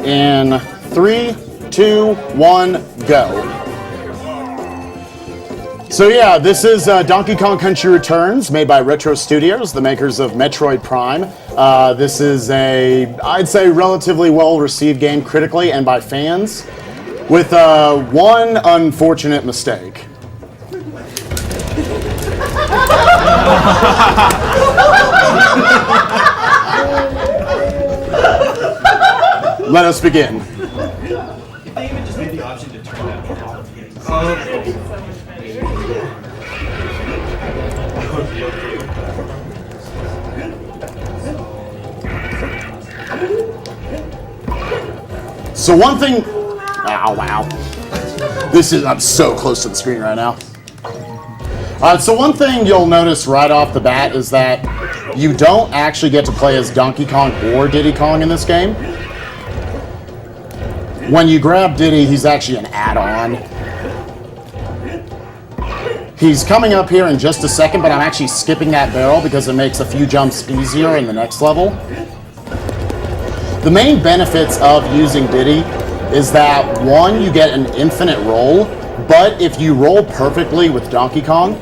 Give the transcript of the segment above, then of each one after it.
in 3, 2, 1, go. So yeah, this is Donkey Kong Country Returns, made by Retro Studios, the makers of Metroid Prime. This is I'd say, relatively well-received game critically and by fans, with one unfortunate mistake. Let us begin. If they even just made the option to turn that off. So one thing, oh wow, I'm so close to the screen right now. So one thing you'll notice right off the bat is that you don't actually get to play as Donkey Kong or Diddy Kong in this game. When you grab Diddy, he's actually an add-on. He's coming up here in just a second, but I'm actually skipping that barrel because it makes a few jumps easier in the next level. The main benefits of using Diddy is that, one, you get an infinite roll, but if you roll perfectly with Donkey Kong,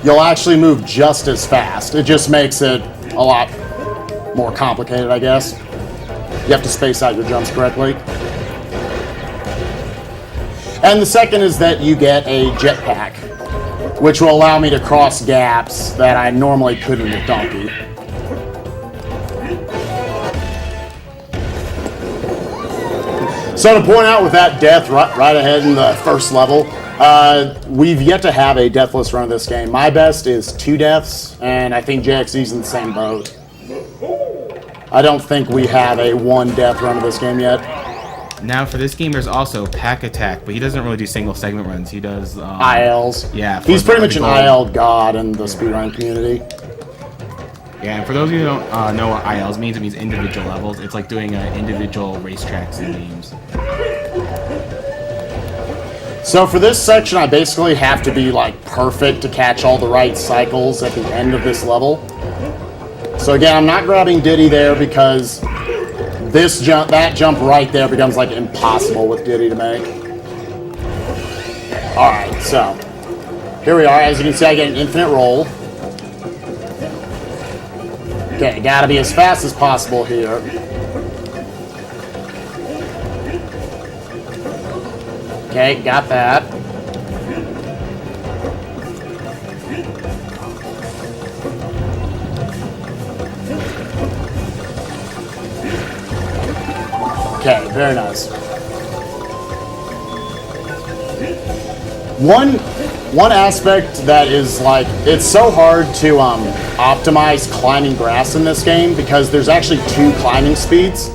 you'll actually move just as fast. It just makes it a lot more complicated, I guess. You have to space out your jumps correctly. And the second is that you get a jetpack, which will allow me to cross gaps that I normally couldn't with Donkey. So to point out with that death right ahead in the first level, we've yet to have a deathless run of this game. My best is 2 deaths, and I think JXE's in the same boat. I don't think we have a 1 death run of this game yet. Now for this game, there's also Pack Attack, but he doesn't really do single segment runs. He does ILs. Yeah, he's pretty much an IL god in the speedrun community. Yeah, and for those of you who don't know what ILs means, it means individual levels. It's like doing individual racetracks in games. So for this section, I basically have to be like perfect to catch all the right cycles at the end of this level. So again, I'm not grabbing Diddy there because that jump right there becomes like impossible with Diddy to make. Alright, so here we are. As you can see, I get an infinite roll. Okay, gotta be as fast as possible here. Okay, got that. Okay, very nice. One aspect that is like, it's so hard to optimize climbing grass in this game because there's actually 2 climbing speeds.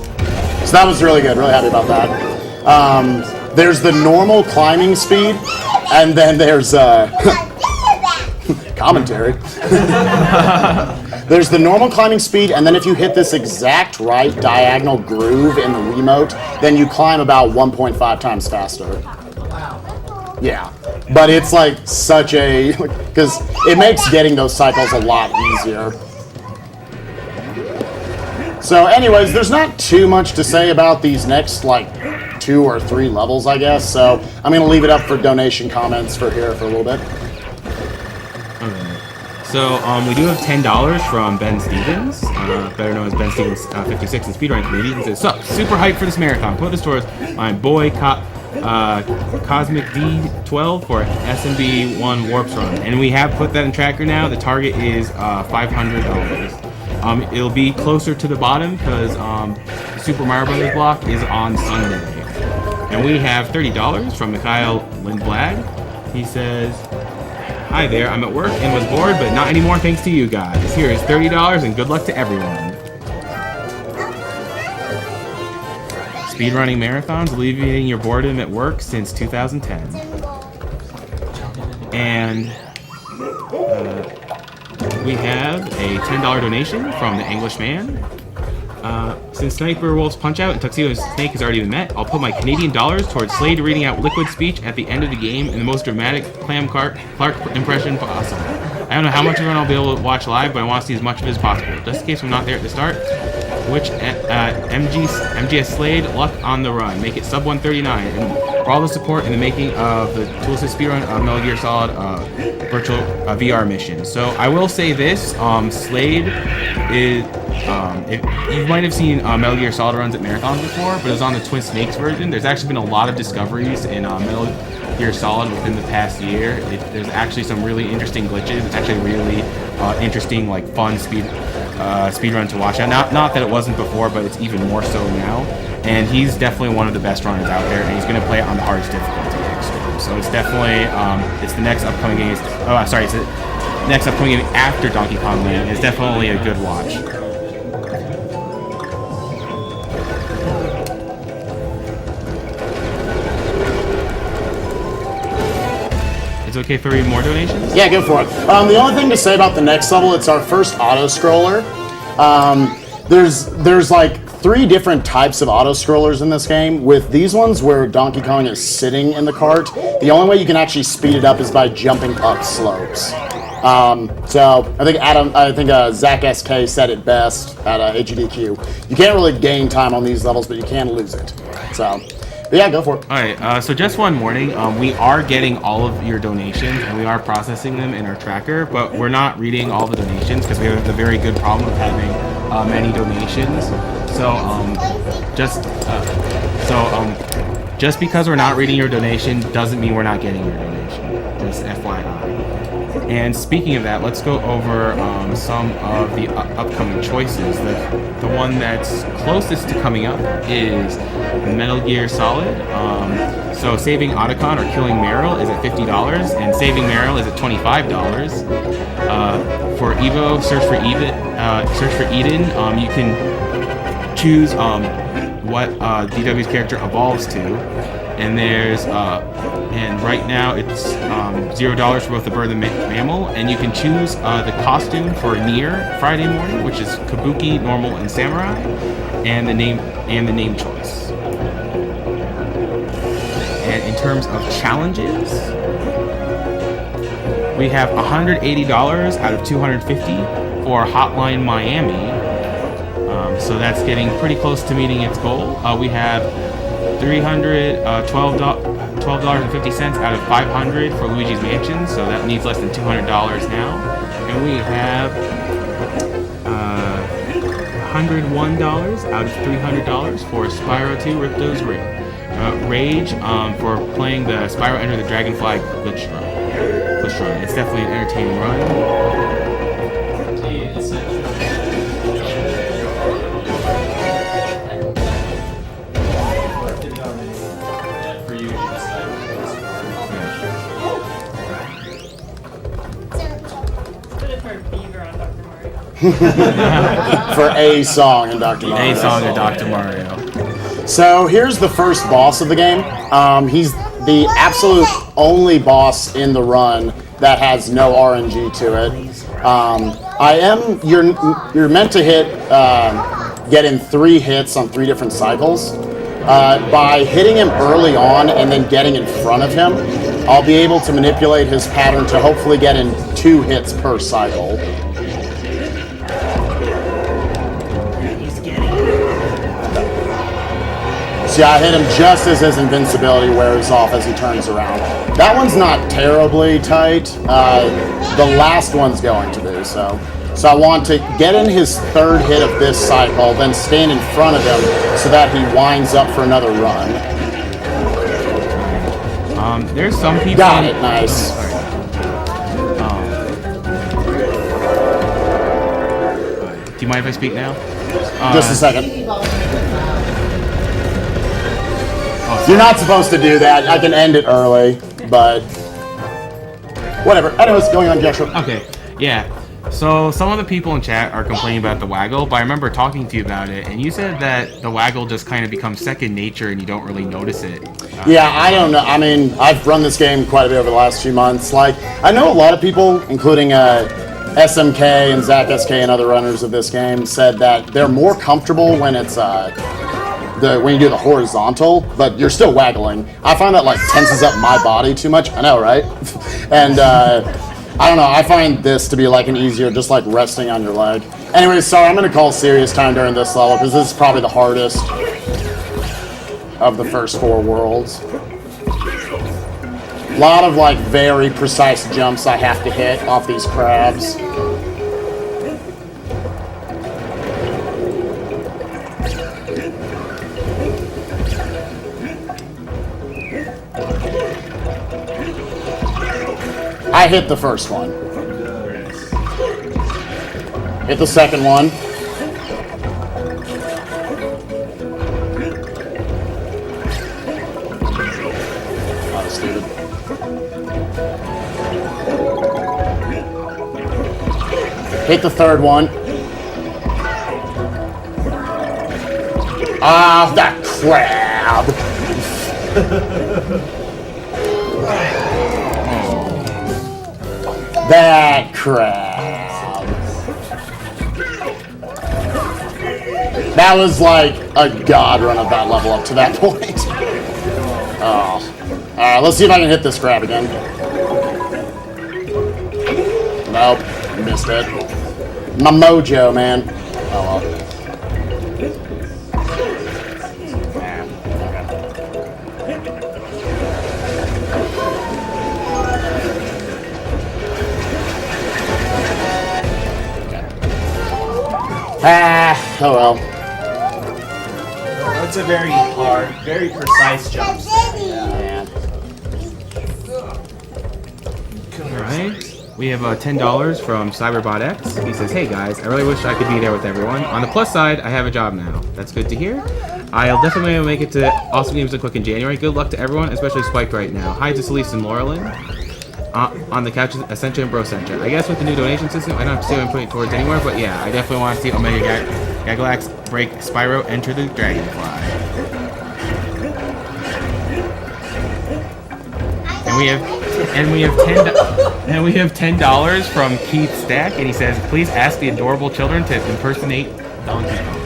So that was really good, really happy about that. There's the normal climbing speed, and then there's commentary. There's the normal climbing speed, and then if you hit this exact right diagonal groove in the Wiimote, then you climb about 1.5 times faster. Yeah, but it's like such a, because it makes getting those cycles a lot easier. So anyways, there's not too much to say about these next like 2 or 3 levels, I guess. So I'm going to leave it up for donation comments for here for a little bit. Okay. So we do have $10 from Ben Stevens, better known as Ben Stevens 56 in Speedrun Community. He says, "Sup, super hyped for this marathon. Put this towards my boy Cosmic D12 for SMB 1 Warps Run." And we have put that in tracker now. The target is $500. It'll be closer to the bottom because the Super Mario Brothers block is on Sunday. And we have $30 from Mikhail Lindblad. He says, "Hi there, I'm at work and was bored, but not anymore thanks to you guys. Here is $30 and good luck to everyone." Speedrunning marathons, alleviating your boredom at work since 2010. And we have a $10 donation from the Englishman. Since Sniper Wolf's Punch-Out and Tuxedo Snake has already been met, I'll put my Canadian dollars towards Slade reading out liquid speech at the end of the game in the most dramatic Clam Clark impression possible. I don't know how much of it I'll be able to watch live, but I want to see as much of it as possible. Just in case I'm not there at the start, Which MGS Slade, luck on the run. Make it sub 139. And for all the support in the making of the tool assist speedrun of Metal Gear Solid virtual VR mission. So I will say this, Slade is, you might have seen Metal Gear Solid runs at Marathon before, but it was on the Twin Snakes version. There's actually been a lot of discoveries in Metal Gear Solid within the past year. There's actually some really interesting glitches. It's actually really interesting, like fun speedrun to watch. Not that it wasn't before, but it's even more so now. And he's definitely one of the best runners out there, and he's going to play it on the hardest difficulty, Extreme. So it's definitely it's the next upcoming game. It's the next upcoming game after Donkey Kong Land. It's definitely a good watch. It's okay if I read more donations? Yeah, go for it. The only thing to say about the next level, it's our first auto-scroller. There's like 3 different types of auto-scrollers in this game. With these ones where Donkey Kong is sitting in the cart, the only way you can actually speed it up is by jumping up slopes. So I think Zach SK said it best at SGDQ. You can't really gain time on these levels, but you can lose it. So. But yeah, go for it. All right, so just one warning. We are getting all of your donations, and we are processing them in our tracker, but we're not reading all the donations because we have the very good problem of having many donations. So just because we're not reading your donation doesn't mean we're not getting your donation. Just FYI. And speaking of that, let's go over some of the upcoming choices. The one that's closest to coming up is Metal Gear Solid. So saving Otacon or killing Meryl is at $50, and saving Meryl is at $25. For Evo, search for Eden. You can choose what DW's character evolves to. And there's and right now it's $0 for both the bird and the mammal, and you can choose the costume for Nier Friday morning, which is Kabuki, normal, and samurai, and the name choice. And in terms of challenges, we have $180 out of $250 for Hotline Miami. So that's getting pretty close to meeting its goal. We have $12.50 out of $500 for Luigi's Mansion, so that needs less than $200 now. And we have $101 out of $300 for Spyro 2 Ripto's Rage for playing the Spyro Enter the Dragonfly glitch run. It's definitely an entertaining run. For a song in Dr. Mario. A song in Dr. Mario. So here's the first boss of the game. He's the absolute only boss in the run that has no RNG to it. You're meant to get in 3 hits on 3 different cycles. By hitting him early on and then getting in front of him, I'll be able to manipulate his pattern to hopefully get in 2 hits per cycle. See, I hit him just as his invincibility wears off as he turns around. That one's not terribly tight. The last one's going to be, so I want to get in his 3rd hit of this cycle, then stand in front of him so that he winds up for another run. There's some people... Got it, nice. Do you mind if I speak now? Just a second. You're not supposed to do that. I can end it early, but whatever. Anyways, going on, Joshua. Okay, yeah. So some of the people in chat are complaining about the waggle, but I remember talking to you about it, and you said that the waggle just kind of becomes second nature and you don't really notice it. Yeah, I don't know. I mean, I've run this game quite a bit over the last few months. Like, I know a lot of people, including SMK and Zach SK and other runners of this game, said that they're more comfortable when it's when you do the horizontal, but you're still waggling. I find that like tenses up my body too much. I know, right? And I don't know. I find this to be like an easier, just like resting on your leg. Anyway, sorry, I'm gonna call serious time during this level because this is probably the hardest of the first 4 worlds. A lot of like very precise jumps I have to hit off these crabs. I hit the first one. Hit the second one. Oh, stupid. Hit the third one. Ah, that crab! That crab. That was like a god run of that level up to that point. Oh. Alright, let's see if I can hit this crab again. Nope, missed it. My mojo, man. Oh well. Ah, oh well. That's a very hard, very precise jump. Yeah. Alright. We have $10 from Cyberbot X. He says, hey guys, I really wish I could be there with everyone. On the plus side, I have a job now. That's good to hear. I'll definitely make it to Awesome Games and Quick in January. Good luck to everyone, especially Spike right now. Hi to Celeste and Laurelyn. On the couch, Ascension and Brocentra. I guess with the new donation system, I don't have to say I'm putting it towards anywhere, but yeah, I definitely want to see Omega Gagalax break Spyro, enter the Dragonfly. And we have $10 from Keith Stack, and he says, please ask the adorable children to impersonate Donkey Kong.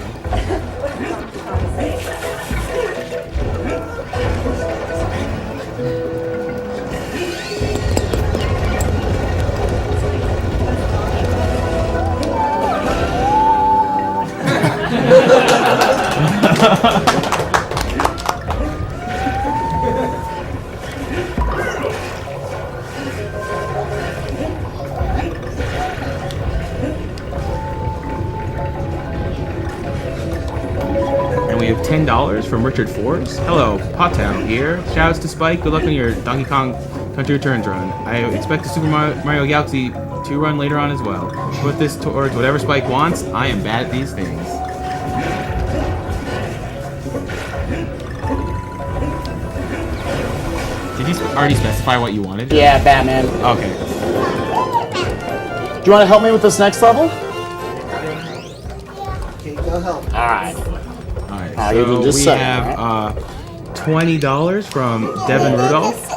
And we have $10 from Richard Forbes. Hello, Potown here. Shoutouts to Spike. Good luck on your Donkey Kong Country Returns run. I expect a Super Mario Galaxy 2 run later on as well. Put this towards whatever Spike wants. I am bad at these things. Did you already specify what you wanted? Yeah, Batman. Okay. Do you want to help me with this next level? Okay, go help. Alright. Alright, you so just we said, have $20 from Devin Rudolph.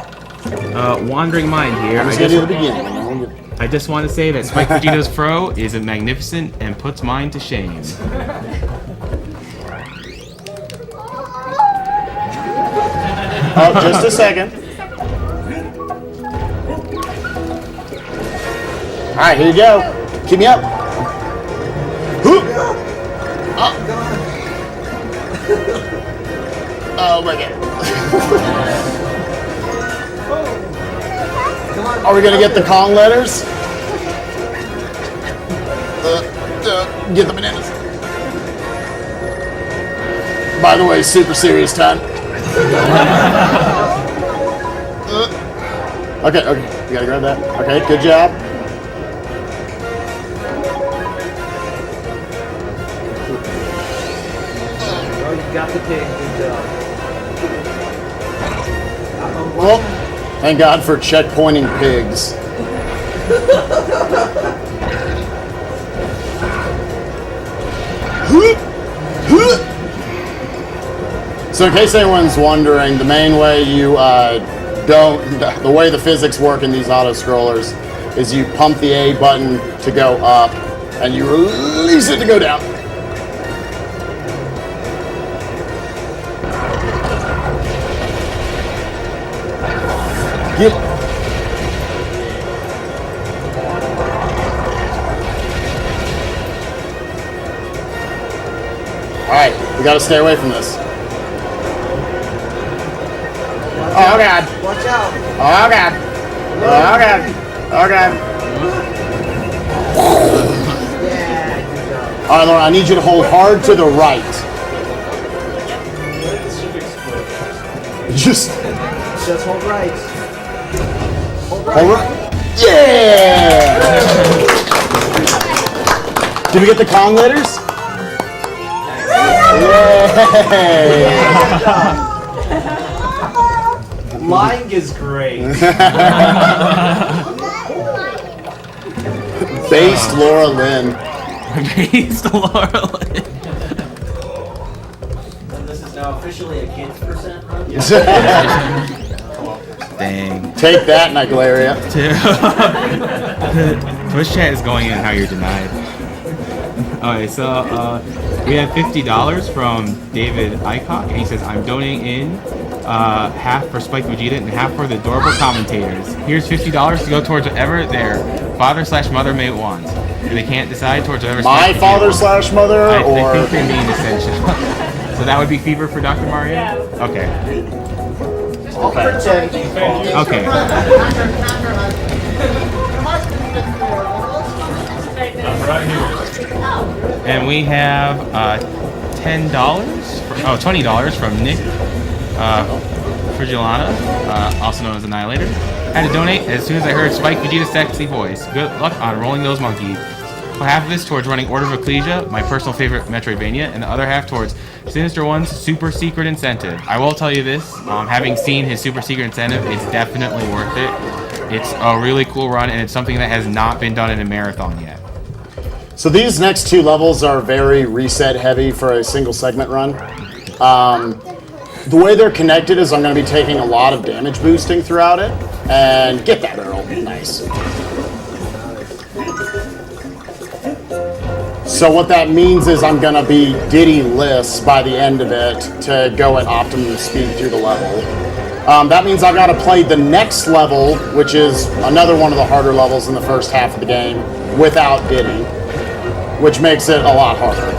Wandering Mind here. I'm just going to do the beginning. I just want to say that Spike Vegeta's fro is magnificent and puts mine to shame. Oh, just a second. Alright, here you go. Keep me up. Oh my god. Are we gonna get the Kong letters? Get the bananas. By the way, super serious time. Okay, you gotta grab that. Okay, good job. Oh, you got the pig. Good job. Well, thank God for checkpointing pigs. So in case anyone's wondering, the main way you the way the physics work in these auto-scrollers is you pump the A button to go up, and you release it to go down. Get We gotta stay away from this. Oh god. Watch out. Oh god. Oh god. Oh god. Yeah, good job. Alright, Laura, I need you to hold hard to the right. Just Just hold right. Hold right. hold right. Yeah! Did we get the Kong letters? Yay! Lying is great. Based Laura Lynn. Based Laura. This is now officially a kids percent run. Dang. Take that, Niglaria. Twitch chat is going in how you're denied. Okay, so we have $50 from David Icock, and he says, I'm donating in half for SpikeVegeta and half for the adorable commentators. Here's $50 to go towards whatever their father/mother may want. If they can't decide, towards whatever My SpikeVegeta father/mother, I or think they mean essential. So that would be Fever for Dr. Mario? Okay. I'll pretend. Okay. And we have $20 from Nick Frigilana, also known as Annihilator. Had to donate as soon as I heard SpikeVegeta's sexy voice. Good luck on rolling those monkeys. Put half of this towards running Order of Ecclesia, my personal favorite Metroidvania, and the other half towards Sinister One's super secret incentive. I will tell you this, having seen his super secret incentive, it's definitely worth it. It's a really cool run, and it's something that has not been done in a marathon yet. so these next two levels are very reset heavy for a single segment run. The way they're connected is I'm going to be taking a lot of damage boosting throughout it, and get that Earl, nice. So what that means is I'm going to be Diddy-less by the end of it to go at optimum speed through the level. That means I've got to play the next level, which is another one of the harder levels in the first half of the game, without Diddy, which makes it a lot harder.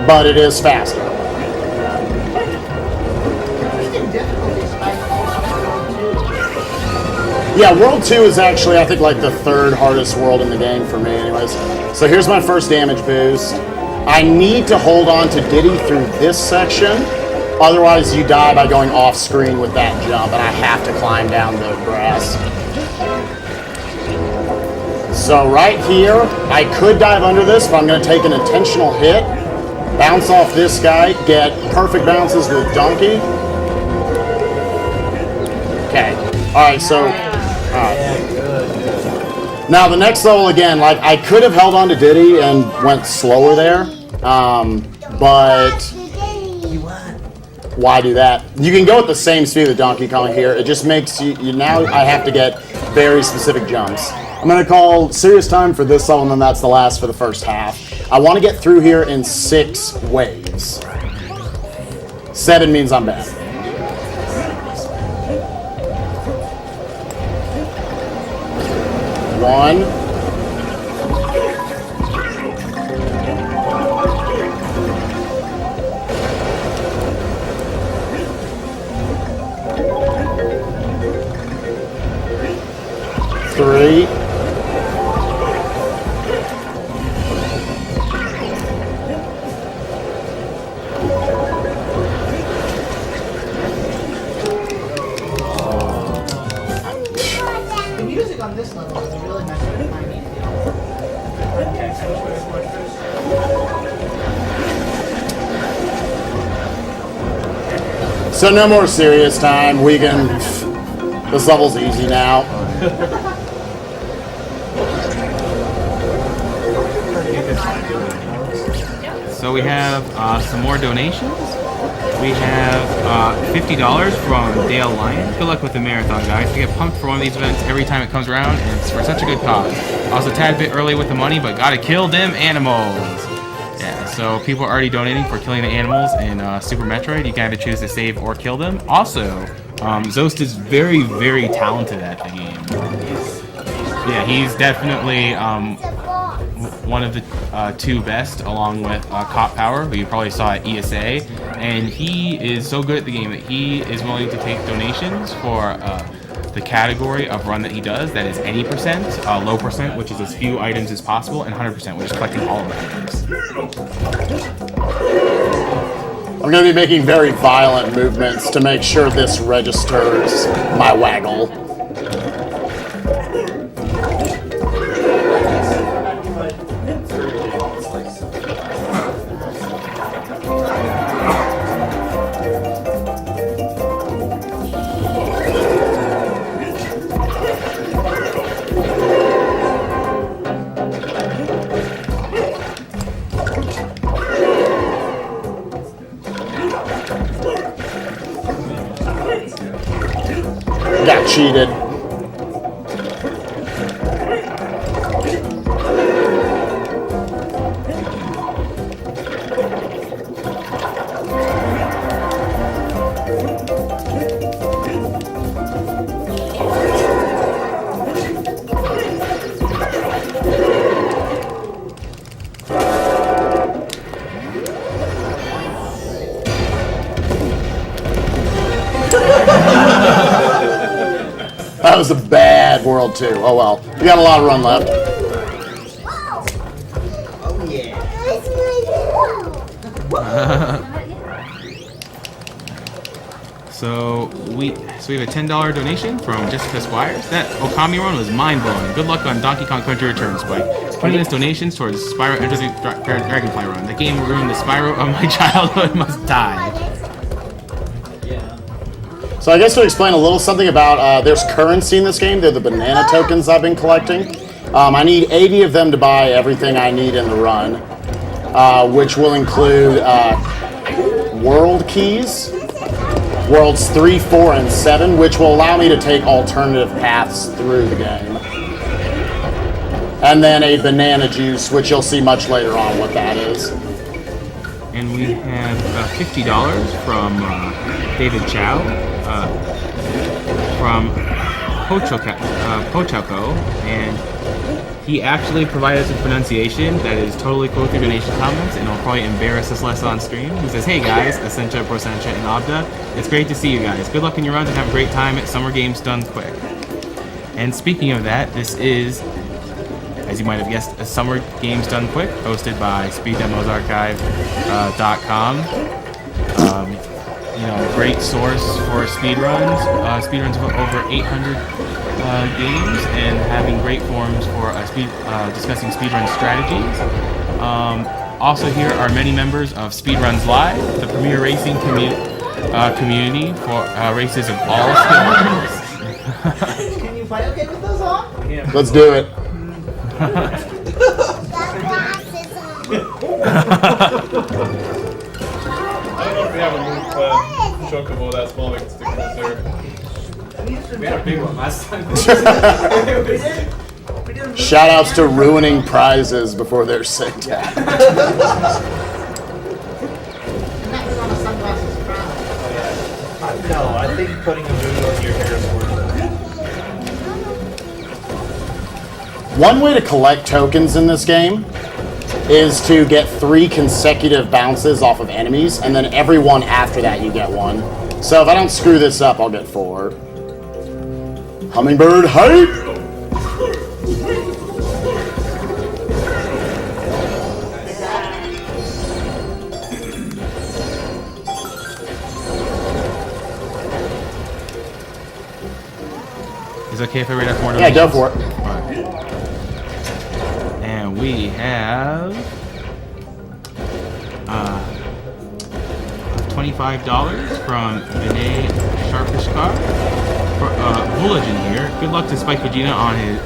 But it is faster. Yeah, World 2 is actually, I think, like the third hardest world in the game for me anyways. So here's my first damage boost. I need to hold on to Diddy through this section, otherwise you die by going off screen with that jump, and I have to climb down the grass. So right here, I could dive under this, but I'm going to take an intentional hit, bounce off this guy, get perfect bounces with Donkey. Okay, alright, so... Now the next level again, like I could have held on to Diddy and went slower there, but why do that? You can go at the same speed with Donkey Kong here. It just makes you now I have to get very specific jumps. I'm gonna call serious time for this level, and then that's the last for the first half. I want to get through here in 6 waves. 7 means I'm bad. One. Three. The music on this level is really messing with my music. So no more serious time. We can. This level's easy now. So we have some more donations. We have $50 from Dale Lyon. Good luck with the marathon, guys. We get pumped for one of these events every time it comes around, and it's for such a good cause. Also, a tad bit early with the money, but gotta kill them animals. Yeah, so people are already donating for killing the animals in Super Metroid. You can either choose to save or kill them. Also, Zost is very, very talented at the game. Yeah, he's definitely one of the two best, along with Cop Power, who you probably saw at ESA. And he is so good at the game that he is willing to take donations for the category of run that he does. That is any percent, low percent, which is as few items as possible, and 100%, which is collecting all of the items. I'm going to be making very violent movements to make sure this registers my waggle. Got cheated. That was a bad world too. Oh well. We got a lot of run left. Oh yeah. So we have a $10 donation from Jessica Squires. That Okami run was mind-blowing. Good luck on Donkey Kong Country Returns, Spike. Putting this donations towards Spyro Enter the Dragonfly run. That game ruined the Spyro of my childhood. Must die. So I guess to explain a little something about, there's currency in this game. They're the banana tokens I've been collecting. I need 80 of them to buy everything I need in the run, which will include world keys, worlds 3, 4, and 7, which will allow me to take alternative paths through the game. And then a banana juice, which you'll see much later on what that is. And we have $50 from David Chow from Pochoko, and he actually provided us a pronunciation that is totally cool through donation comments, and will probably embarrass us less on stream. He says, "Hey guys, Essentia, Prosentia, and Abda. It's great to see you guys. Good luck in your runs and have a great time at Summer Games Done Quick." And speaking of that, this is, as you might have guessed, a Summer Games Done Quick, hosted by SpeedDemosArchive.com. You know, great source for speedruns. Speedruns of over 800 games, and having great forums for discussing speedrun strategies. Also, here are many members of Speedruns Live, the premier racing community for races of all speedruns. Can you fight okay with those on? Yeah. Let's do it. I don't know if we have a move chocobo that small we can stick closer. We had a big one last time. Shoutouts to ruining prizes before they're sent out. And that was on a sunglasses crown. No, I think putting a move on your hair is worth it. One way to collect tokens in this game is to get 3 consecutive bounces off of enemies, and then every one after that you get one. So if I don't screw this up, I'll get 4. Hummingbird hype! Is it okay if I read out more Yeah, donations? go for it. And we have $25 from Vinay Sharpishkar. Bulligan here. Good luck to SpikeVegeta on his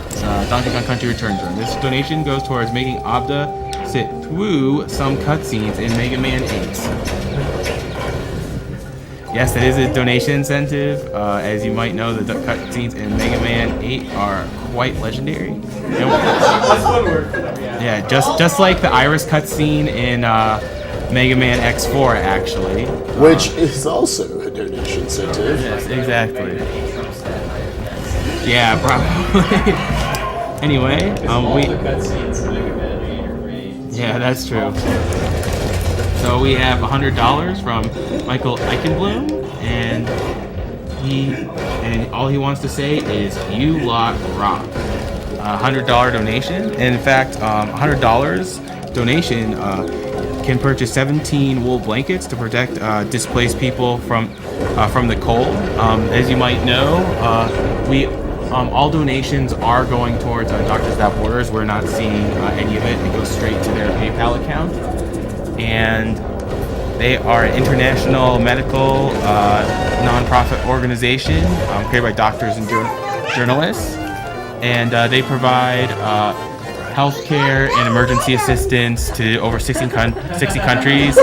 Donkey Kong Country Returns run. This donation goes towards making Abda sit through some cutscenes in Mega Man 8. Yes, that is a donation incentive. As you might know, the cutscenes in Mega Man 8 are quite legendary. That's one word for them, yeah. Yeah, just like the Iris cutscene in Mega Man X4, actually. Which is also a donation incentive. Yes, exactly. Yeah, probably. Anyway, All the cutscenes in Mega Man Yeah, that's true. So we have $100 from Michael Eichenblum, and all he wants to say is "You lot rock." $100 donation. And in fact, $100 donation can purchase 17 wool blankets to protect displaced people from the cold. As you might know, all donations are going towards Doctors Without Borders. We're not seeing any of it. It goes straight to their PayPal account. And they are an international medical nonprofit organization created by doctors and journalists. And they provide healthcare and emergency assistance to over 60 countries.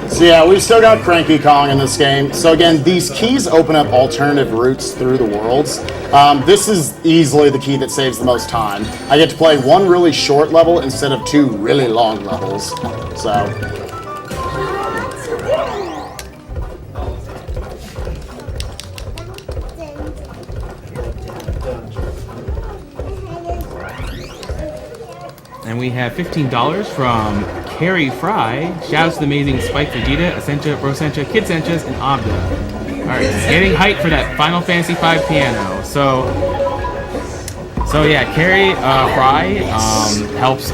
So yeah, we've still got Cranky Kong in this game. So again, these keys open up alternative routes through the worlds. This is easily the key that saves the most time. I get to play one really short level instead of two really long levels. So. And we have $15 from Carrie Fry. Shouts to the amazing SpikeVegeta, Essentia, Rosentia, Kid Senchas, and Abda. Alright, getting hyped for that Final Fantasy V piano. So yeah, Carrie Fry helps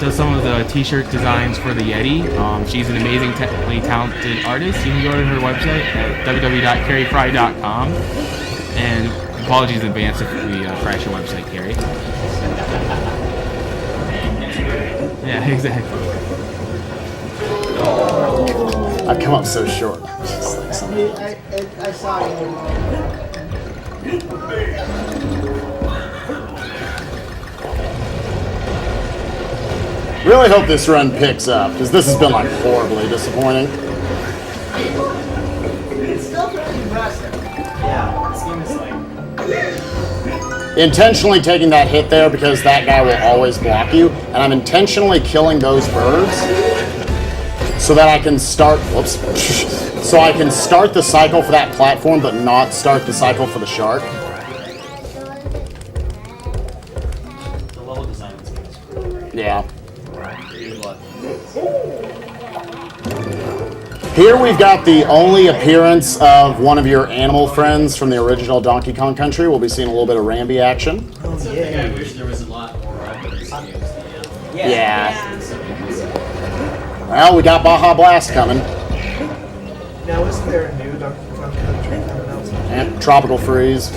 does some of the t-shirt designs for the Yeti. She's an amazing, technically talented artist. You can go to her website at www.carriefry.com. And apologies in advance if we crash your website, Carrie. Yeah, exactly. I've come up so short. I saw you. Really hope this run picks up, because this has been like horribly disappointing. It's still pretty impressive. Yeah, this game is like. Intentionally taking that hit there because that guy will always block you, and I'm intentionally killing those birds so that I can start, so I can start the cycle for that platform but not start the cycle for the shark. The level design of this game is great. Yeah. Really love Here we've got the only appearance of one of your animal friends from the original Donkey Kong Country. We'll be seeing a little bit of Rambi action. Oh, yeah. I wish there was a lot more weapons games. Yeah. Well, we got Baja Blast coming. Now, isn't there a new Donkey Kong Country coming out? And Tropical Freeze.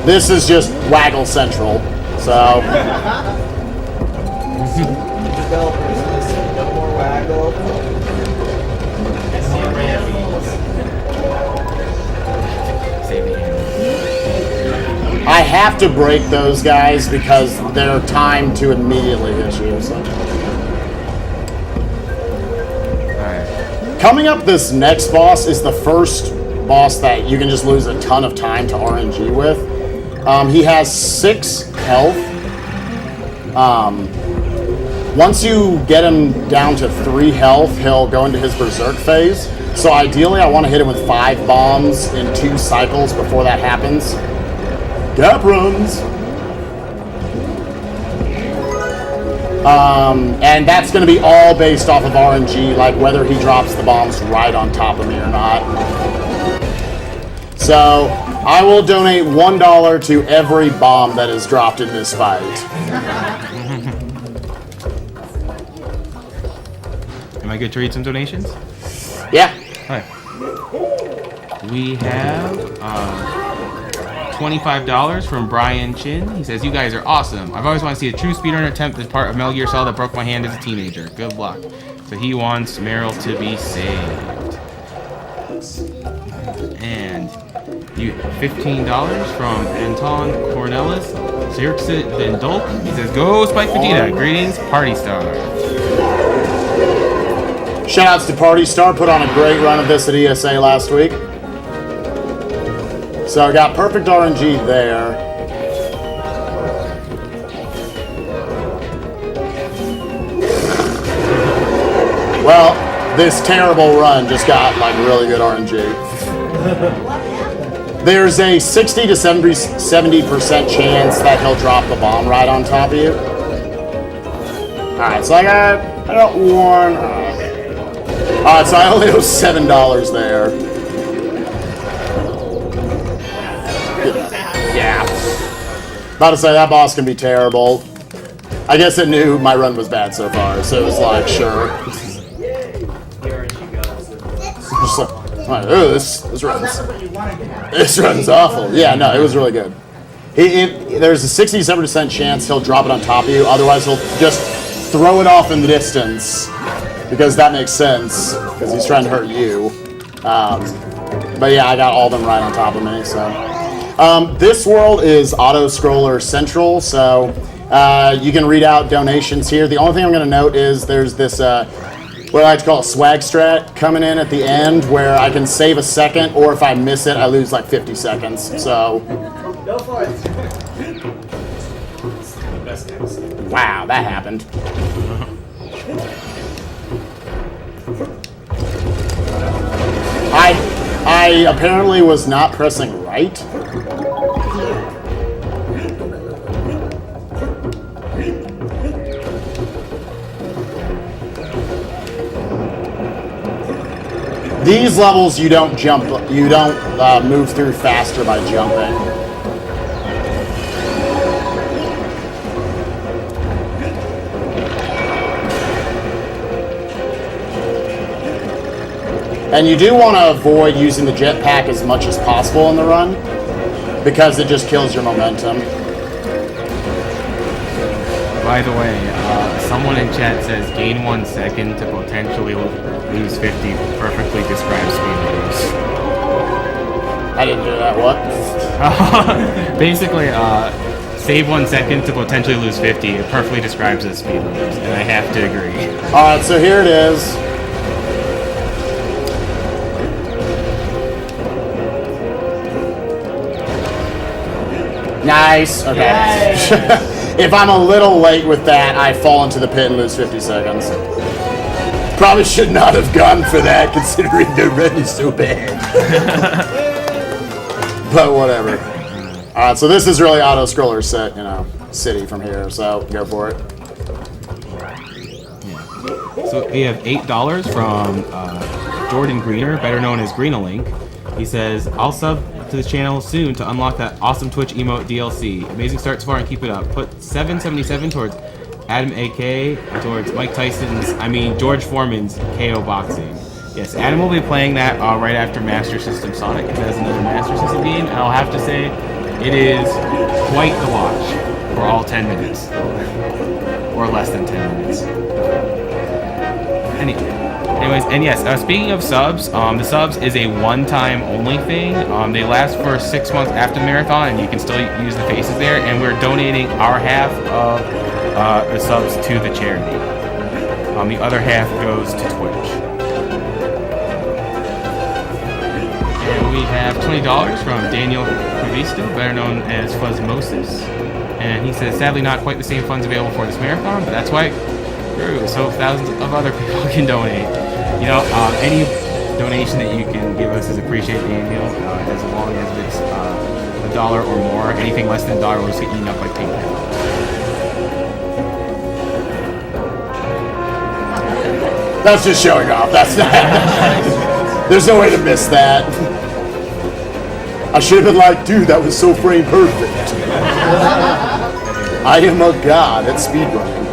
This is just Waggle Central. So. Developers listen, no more waggle. It's the Rambies. I have to break those guys because they're timed to immediately hit you. So. Coming up, this next boss is the first boss that you can just lose a ton of time to RNG with. He has 6 health. Once you get him down to 3 health, he'll go into his berserk phase. So ideally, I want to hit him with 5 bombs in 2 cycles before that happens. Gap runs! And that's going to be all based off of RNG, like whether he drops the bombs right on top of me or not. So, I will donate $1 to every bomb that is dropped in this fight. Am I good to read some donations? Yeah. All right. We have $25 from Brian Chin. He says, "You guys are awesome. I've always wanted to see a true speedrun attempt as part of Metal Gear Solid that broke my hand as a teenager. Good luck." So he wants Meryl to be saved. And you $15 from Anton Cornelis. Xerxes Van Dolk. He says, "Go SpikeVegeta. Greetings, Party Star." Shoutouts to Party Star, put on a great run of this at ESA last week. So I got perfect RNG there. Well, this terrible run just got like really good RNG. There's a 60 to 70% chance that he'll drop the bomb right on top of you. Alright, so I got one. Alright, so I only owe $7 there. Yeah. About to say, that boss can be terrible. I guess it knew my run was bad so far, so it was like, sure. Just like, oh, this run's awful. Yeah, no, it was really good. There's a 67% chance he'll drop it on top of you. Otherwise, he'll just throw it off in the distance, because that makes sense, because he's trying to hurt you. But yeah, I got all of them right on top of me. So this world is auto-scroller central, so you can read out donations here. The only thing I'm going to note is there's this what I like to call a swag strat coming in at the end where I can save a second, or if I miss it, I lose like 50 seconds. So, Go for it. wow, that happened. I apparently was not pressing right. These levels you don't move through faster by jumping. And you do want to avoid using the jetpack as much as possible in the run, because it just kills your momentum. By the way, someone in chat says gain 1 second to potentially lose 50 perfectly describes speed runners. I didn't do that, what? Basically, save 1 second to potentially lose 50. It perfectly describes as speed runners, and I have to agree. Alright, so here it is. Nice. Okay. If I'm a little late with that, I fall into the pit and lose 50 seconds. Probably should not have gone for that, considering the run is so bad. But whatever. Alright, so this is really auto-scroller set, city from here, so go for it. So we have $8 from Jordan Greener, better known as Greenalink. He says, I'll sub to this channel soon to unlock that awesome Twitch emote DLC. Amazing start so far and keep it up. Put 777 towards Adam AK, towards Mike Tyson's, George Foreman's KO boxing. Yes, Adam will be playing that right after Master System Sonic, if that's another Master System game. And I'll have to say, it is quite the watch for all 10 minutes. Or less than 10 minutes. Anyways, and yes, speaking of subs, the subs is a one-time only thing. They last for 6 months after the marathon, and you can still use the faces there. And we're donating our half of the subs to the charity. The other half goes to Twitch. And we have $20 from Daniel Cravista, better known as Fuzzmosis. And he says, sadly not quite the same funds available for this marathon, but that's why so thousands of other people can donate. Any donation that you can give us is appreciated, Daniel, as long as it's $1 or more. Anything less than $1 will just get eaten up by PayPal. That's just showing off. That's not. There's no way to miss that. I should have been like, dude, that was so frame perfect. I am a god at speedrunning.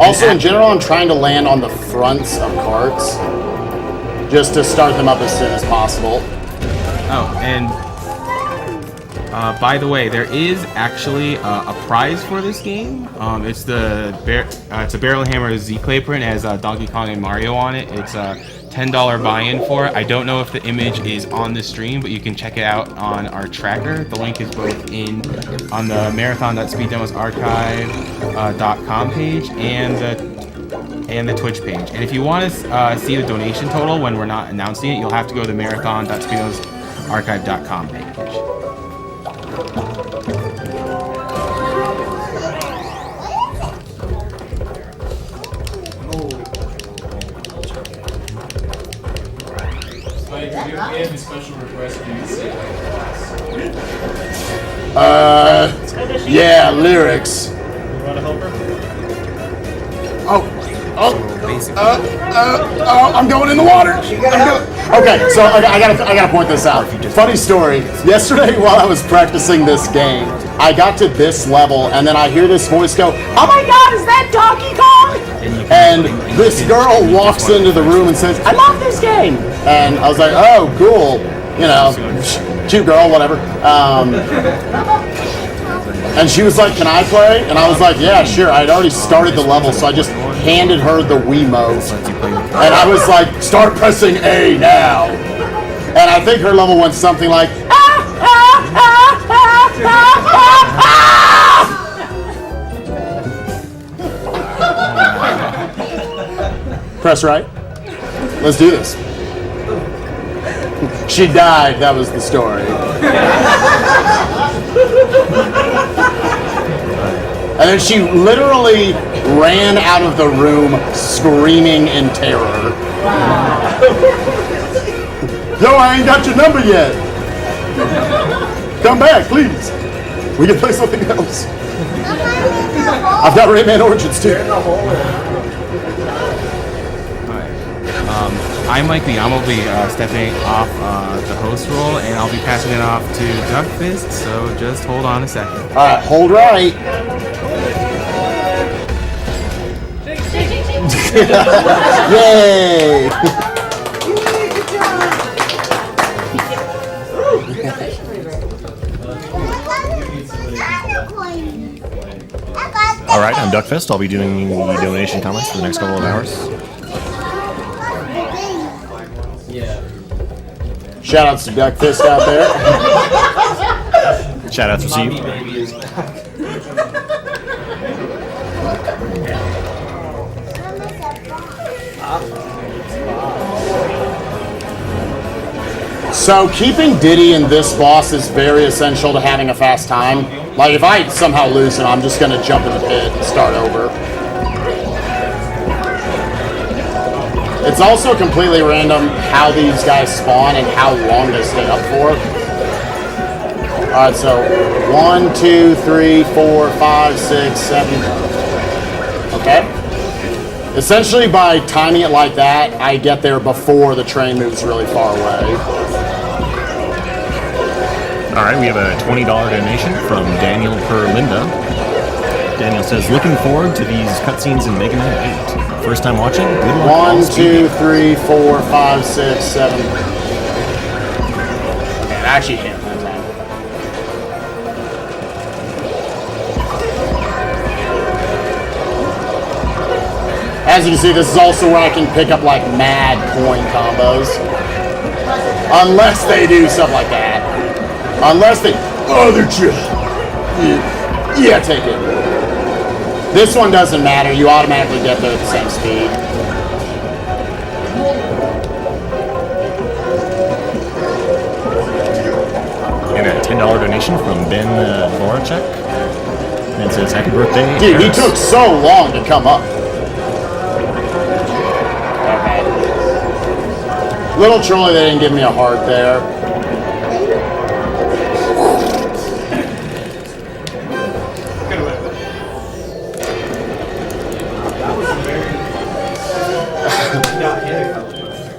Also, in general, I'm trying to land on the fronts of carts just to start them up as soon as possible. Oh, and by the way, there is actually a prize for this game. It's a Barrel Hammer Z-Clay print. It has Donkey Kong and Mario on it. It's a $10 buy-in for it. I don't know if the image is on the stream, but you can check it out on our tracker. The link is both on the marathon.speeddemosarchive.com page and the Twitch page. And if you want to see the donation total when we're not announcing it, you'll have to go to marathon.speeddemos archive.com page. Spike, do you have any special requests for you to say? Yeah, lyrics. You want to help her? I'm going in the water. Okay, so I gotta point this out. Funny story. Yesterday, while I was practicing this game, I got to this level, and then I hear this voice go, "Oh my God, is that Donkey Kong?" And this girl walks into the room and says, "I love this game." And I was like, "Oh, cool. You know, cute girl, whatever." And she was like, "Can I play?" And I was like, "Yeah, sure." I'd already started the level, so I just handed her the Wiimote. And I was like, "Start pressing A now." And I think her level went something like, press right. Let's do this. She died, that was the story. And then she literally ran out of the room screaming in terror. Yo, I ain't got your number yet. Come back, please. We can play something else. I've got Rayman Origins too. I'm Mike B. I'm will be stepping off the host role, and I'll be passing it off to Duckfist, so just hold on a second. Alright, hold right. Yay! Alright, I'm Duckfist. I'll be doing the donation comments for the next couple of hours. Shoutouts to Duckfist out there. Shoutouts received. So keeping Diddy in this boss is very essential to having a fast time. Like if I somehow lose him, I'm just gonna jump in the pit and start over. It's also completely random how these guys spawn and how long they stay up for. Alright, so 1, 2, 3, 4, 5, 6, 7. Okay. Essentially by timing it like that, I get there before the train moves really far away. Alright, we have a $20 donation from Daniel per Linda. Daniel says, looking forward to these cutscenes in Mega Man 8. First time watching? Good luck. 1, 2, 3, 4, 5, 6, 7. Okay, it actually hit that time. As you can see, this is also where I can pick up like mad coin combos. Unless they do stuff like that. Unless they... Oh, they're just... Yeah, take it. This one doesn't matter. You automatically get there at the same speed. And a $10 donation from Ben Voracek. And it says, happy birthday. Dude, he Harris." took so long to come up. Okay. Little Trolley, they didn't give me a heart there.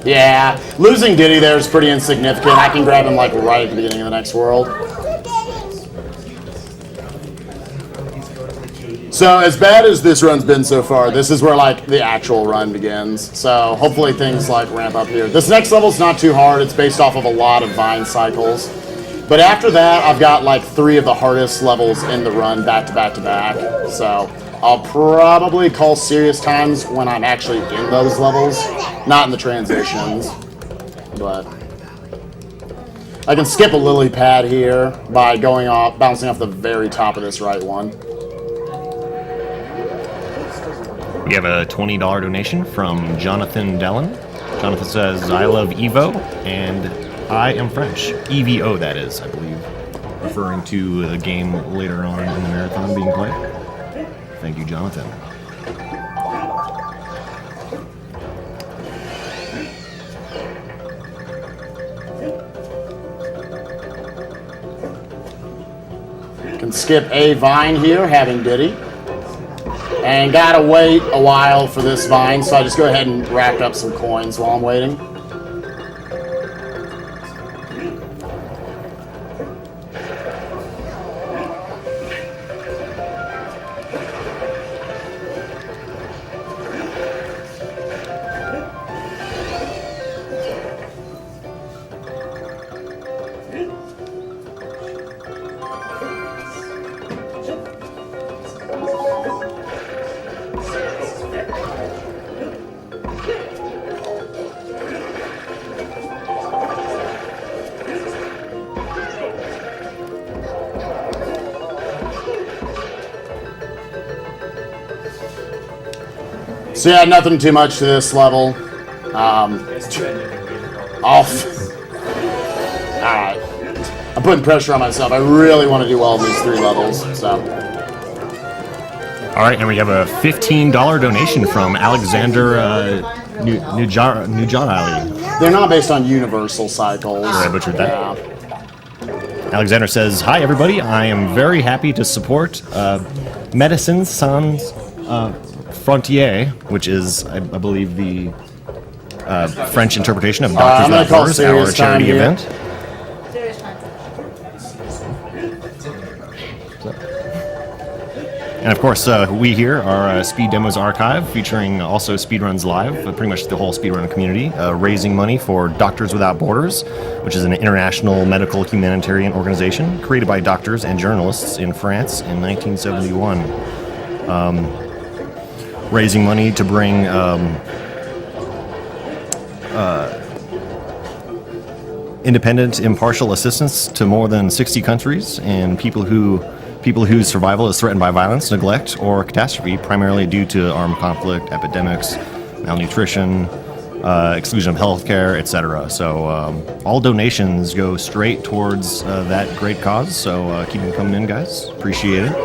Yeah, losing Diddy there is pretty insignificant. I can grab him like right at the beginning of the next world. So as bad as this run's been so far, this is where like the actual run begins. So hopefully things like ramp up here. This next level's not too hard. It's based off of a lot of vine cycles. But after that, I've got like 3 of the hardest levels in the run back to back to back. So I'll probably call serious times when I'm actually in those levels, not in the transitions. But I can skip a lily pad here by going off, bouncing off the very top of this right one. We have a $20 donation from Jonathan Dellen. Jonathan says, I love Evo, and I am French. EVO, that is, I believe. Referring to the game later on in the marathon being played. Thank you, Jonathan. Can skip a vine here, having Diddy. And gotta wait a while for this vine, so I just go ahead and rack up some coins while I'm waiting. So yeah, nothing too much to this level. Off. Alright. I'm putting pressure on myself. I really want to do well in these 3 levels, so. All right, and we have a $15 donation from Alexander Nujali. They're not based on universal cycles. Sure, I butchered that. Yeah. Alexander says, "Hi everybody, I am very happy to support Medicine Sans Frontier, which is, I believe, the French interpretation of Doctors I'm gonna Without call Borders, our serious time charity here. event." Serious time. And of course, we here are Speed Demos Archive, featuring also Speedruns Live, pretty much the whole speedrun community, raising money for Doctors Without Borders, which is an international medical humanitarian organization created by doctors and journalists in France in 1971. Raising money to bring independent, impartial assistance to more than 60 countries and people whose survival is threatened by violence, neglect, or catastrophe, primarily due to armed conflict, epidemics, malnutrition, exclusion of healthcare, etc. So all donations go straight towards that great cause. So keep them coming in, guys. Appreciate it.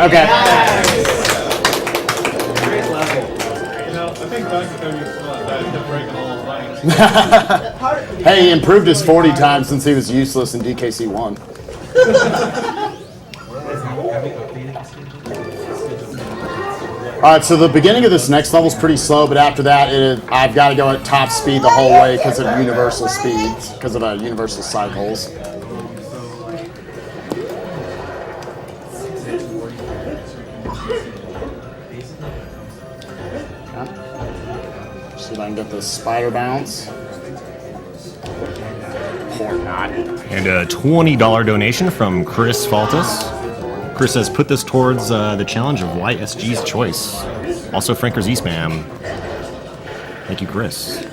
Okay. Great level. You know, I think Dr. W. Smart died kept breaking all the lines. Hey, he improved his 40 times since he was useless in DKC 1. Alright, so the beginning of this next level is pretty slow, but after that, I've got to go at top speed the whole way because of universal speeds, because of universal cycles. See if I can get the spider bounce. Or not. And a $20 donation from Chris Faltus. Chris says, put this towards the challenge of YSG's choice. Also, Franker's E-Spam. Thank you, Chris.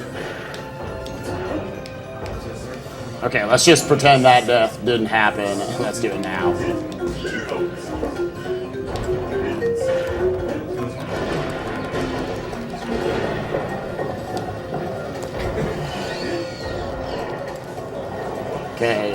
Okay, let's just pretend that death didn't happen. Let's do it now. Okay.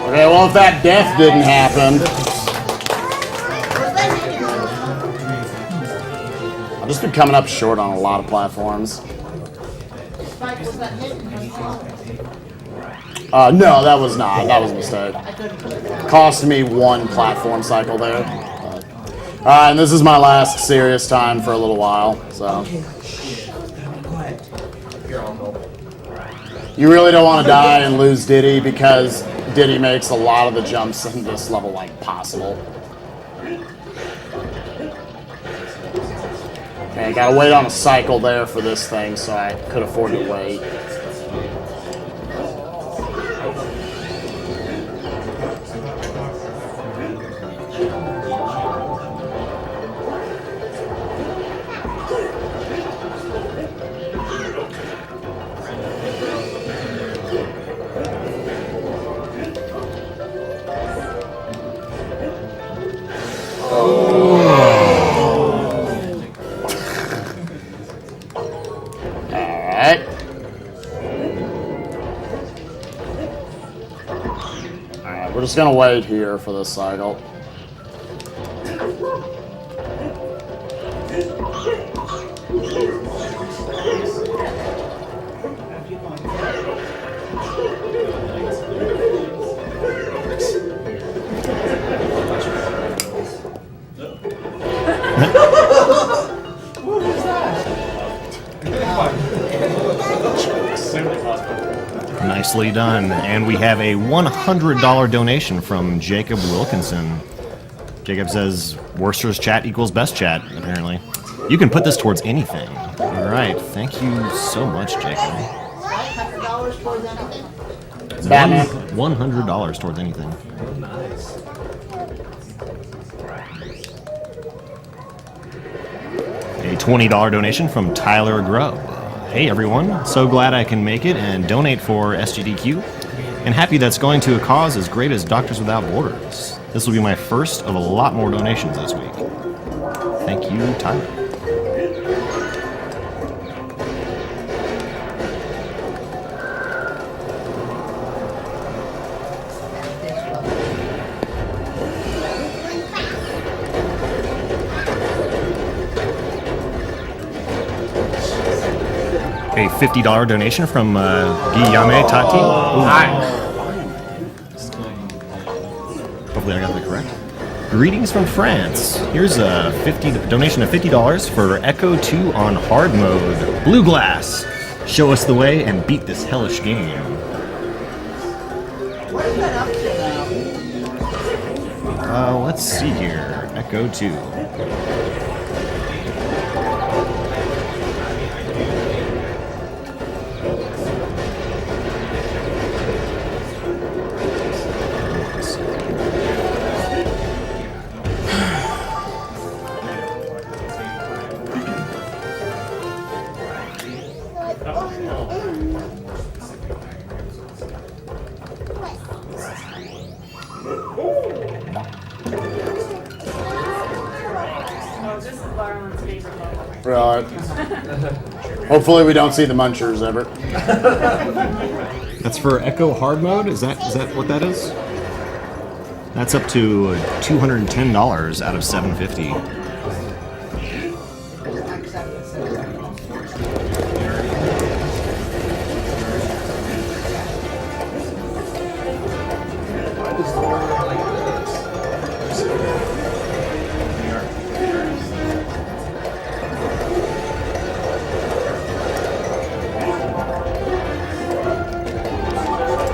Okay, well, if that death didn't happen, I've just been coming up short on a lot of platforms. Spike, was that hit? No, that was not. That was a mistake. Cost me 1 platform cycle there. Alright, and this is my last serious time for a little while, so. You really don't want to die and lose Diddy because Diddy makes a lot of the jumps in this level like possible. Okay, gotta wait on a cycle there for this thing, so I could afford to wait. We're just gonna wait here for this cycle. Nicely done. And we have a $100 donation from Jacob Wilkinson. Jacob says, Worcester's chat equals best chat, apparently. You can put this towards anything. All right. Thank you so much, Jacob. $100 towards anything? Batman. $100 towards anything. A $20 donation from Tyler Grubb. Hey everyone, so glad I can make it and donate for SGDQ, and happy that's going to a cause as great as Doctors Without Borders. This will be my first of a lot more donations this week. Thank you, Tyler. A $50 donation from Guillaume Tati. Hopefully I got that correct. Greetings from France. Here's a donation of $50 for Echo 2 on hard mode. Blue Glass. Show us the way and beat this hellish game. What is that up to now? Let's see here. Echo 2. Right. Hopefully we don't see the munchers ever. That's for Echo hard mode? Is that what that is? That's up to $210 out of $750.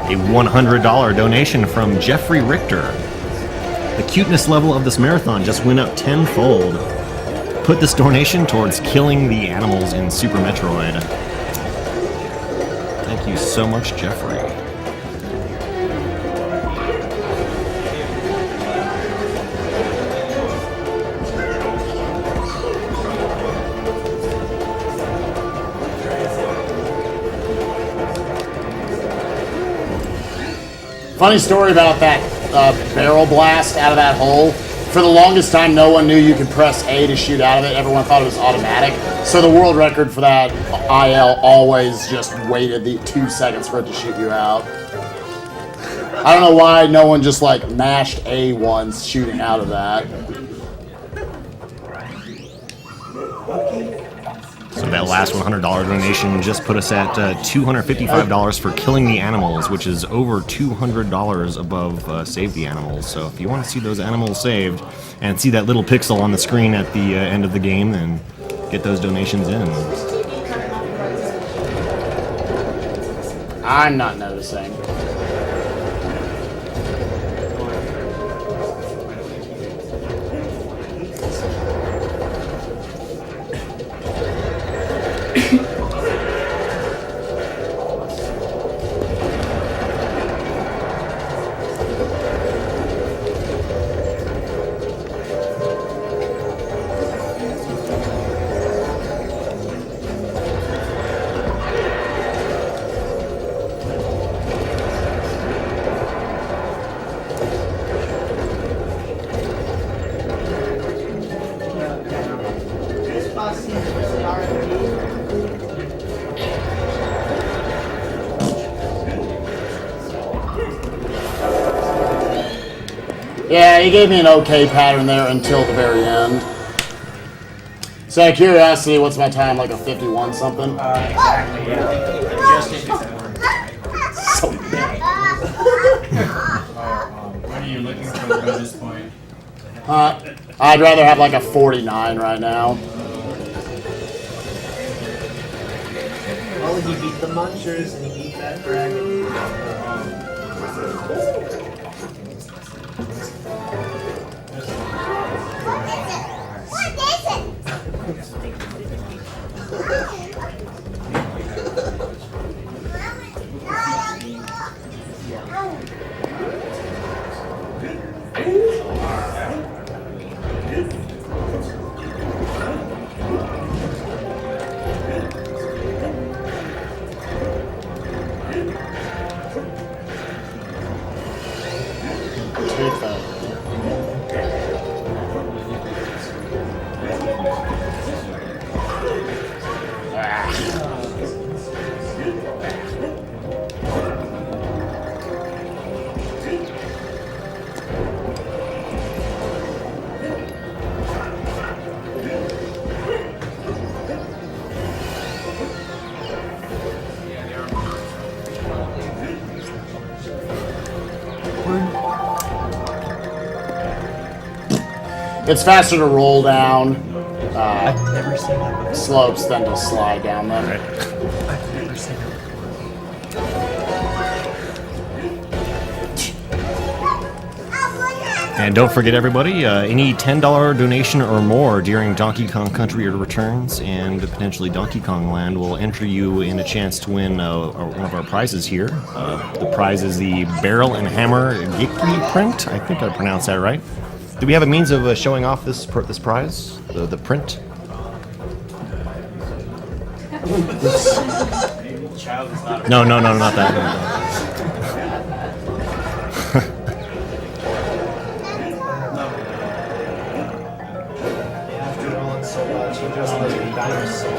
A $100 donation from Jeffrey Richter. The cuteness level of this marathon just went up tenfold. Put this donation towards killing the animals in Super Metroid. Thank you so much, Jeffrey. Funny story about that barrel blast out of that hole. For the longest time, no one knew you could press A to shoot out of it. Everyone thought it was automatic. So the world record for that IL always just waited the 2 seconds for it to shoot you out. I don't know why no one just like mashed A once shooting out of that. So that last $100 donation just put us at $255 for killing the animals, which is over $200 above Save the Animals. So if you want to see those animals saved and see that little pixel on the screen at the end of the game, then get those donations in. I'm not noticing. This boss seems really R&B. Yeah, he gave me an okay pattern there until the very end. So out of curiosity, what's my time? Like a 51 something? Exactly, yeah. Just into So What are you looking for at this point? I'd rather have like a 49 right now. Well, he beat the Munchers and he beat that dragon. Take that. It's faster to roll down I've never seen that before. slopes than to slide down them. I've never seen that And don't forget, everybody, any $10 donation or more during Donkey Kong Country Returns and potentially Donkey Kong Land will enter you in a chance to win one of our prizes here. The prize is the Barrel and Hammer Giki print. I think I pronounced that right. Do we have a means of showing off this prize? The print? No, not that. after rolling so much, he just like a dinosaur.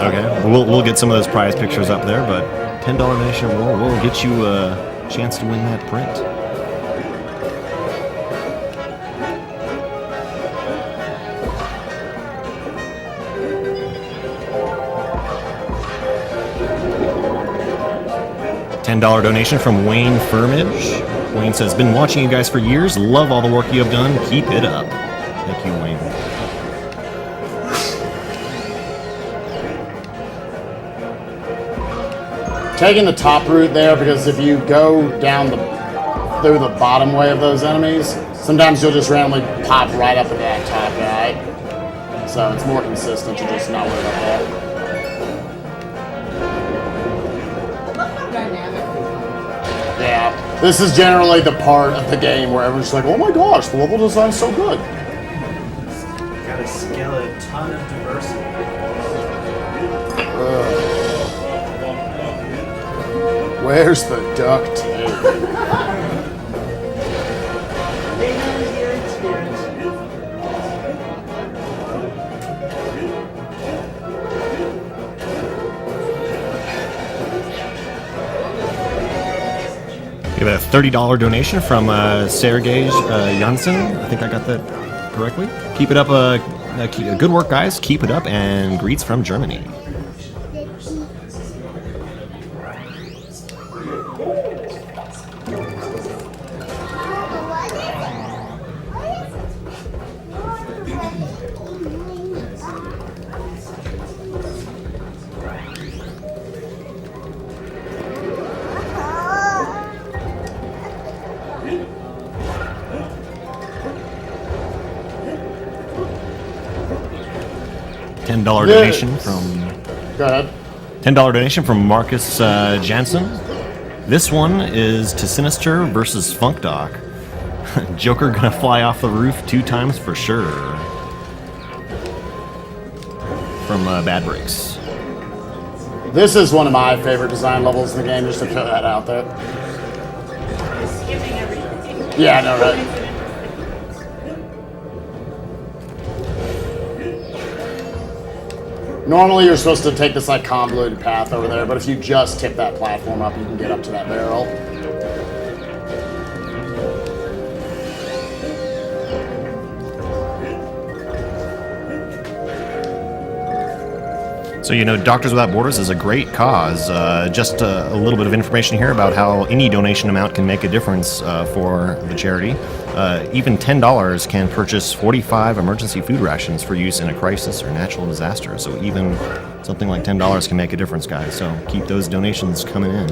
Okay, we'll get some of those prize pictures up there, but $10 donation will get you a chance to win that print. $10 donation from Wayne Firmage. Wayne says, been watching you guys for years. Love all the work you have done. Keep it up. Thank you, Wayne. Taking the top route there, because if you go down through the bottom way of those enemies, sometimes you'll just randomly pop right up into that top guy. So it's more consistent to just not worry about that. Yeah, this is generally the part of the game where everyone's like, oh my gosh, the level design's so good. Got a skill, a ton of diversity. Where's the duct tape? We have a $30 donation from Sergej Janssen. I think I got that correctly. Keep it up, Good work, guys. Keep it up, and greets from Germany. $10 donation from. Go ahead. $10 donation from Marcus Jansen. This one is to Sinister versus Funk Doc. Joker gonna fly off the roof 2 times for sure. From Bad Breaks. This is one of my favorite design levels in the game, just to throw that out there. Skipping everything. Yeah, I know, right? Normally you're supposed to take this like convoluted path over there, but if you just tip that platform up, you can get up to that barrel. So, you know, Doctors Without Borders is a great cause. Just a little bit of information here about how any donation amount can make a difference for the charity. Even $10 can purchase 45 emergency food rations for use in a crisis or natural disaster. So even something like $10 can make a difference, guys. So keep those donations coming in.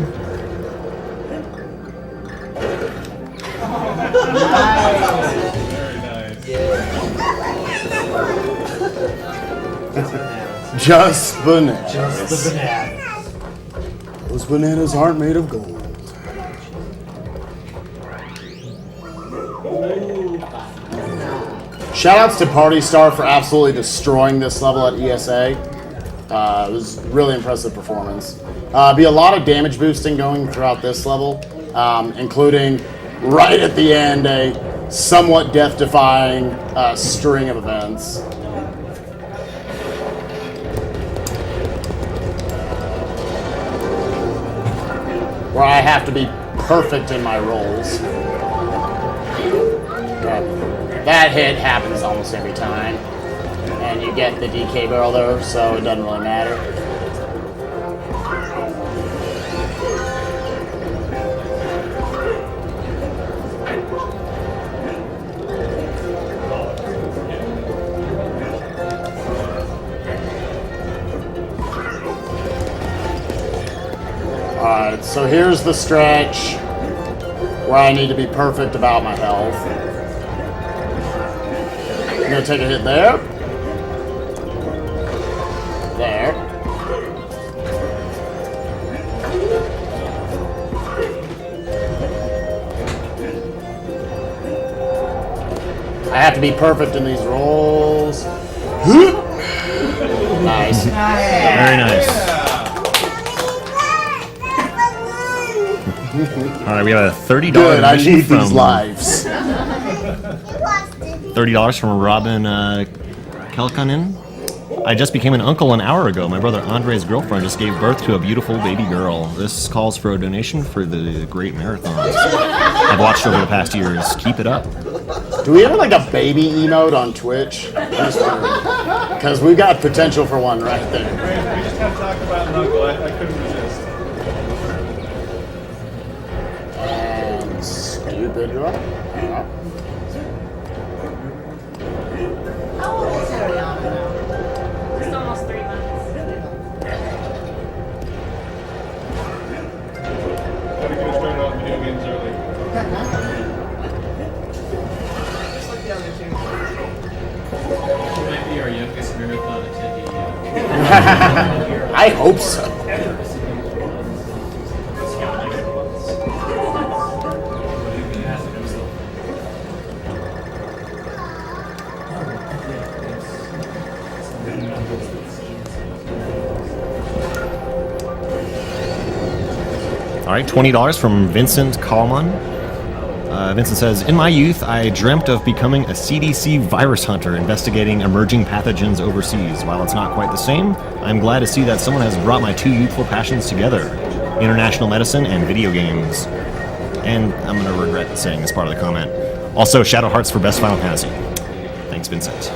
Just bananas. Just the bananas. Those bananas aren't made of gold. Shoutouts to Party Star for absolutely destroying this level at ESA. It was really impressive performance. Be a lot of damage boosting going throughout this level, including right at the end a somewhat death-defying string of events. Where I have to be perfect in my rolls. That hit happens almost every time. And you get the DK barrel there, so it doesn't really matter. Alright, so here's the stretch where I need to be perfect about my health. I'm gonna take a hit there. There. I have to be perfect in these rolls. Nice. Very nice. All right, we have a $30 Good, I donation need from these lives. $30 from Robin Kelkanen. I just became an uncle an hour ago. My brother Andre's girlfriend just gave birth to a beautiful baby girl. This calls for a donation for the great marathons I've watched over the past years. Keep it up. Do we have like a baby emote on Twitch? Because we've got potential for one right there. We just have to talk about Knuckle. I couldn't resist. And stupid drop. How old is Ariana now? It's almost 3 months. Gotta get us started off video games early. Just like the other two. She might be our youngest marathon attendee. I hope so. All right, $20 from Vincent Kallman. Vincent says, in my youth, I dreamt of becoming a CDC virus hunter investigating emerging pathogens overseas. While it's not quite the same, I'm glad to see that someone has brought my two youthful passions together, international medicine and video games. And I'm going to regret saying this part of the comment. Also, Shadow Hearts for Best Final Fantasy. Thanks, Vincent.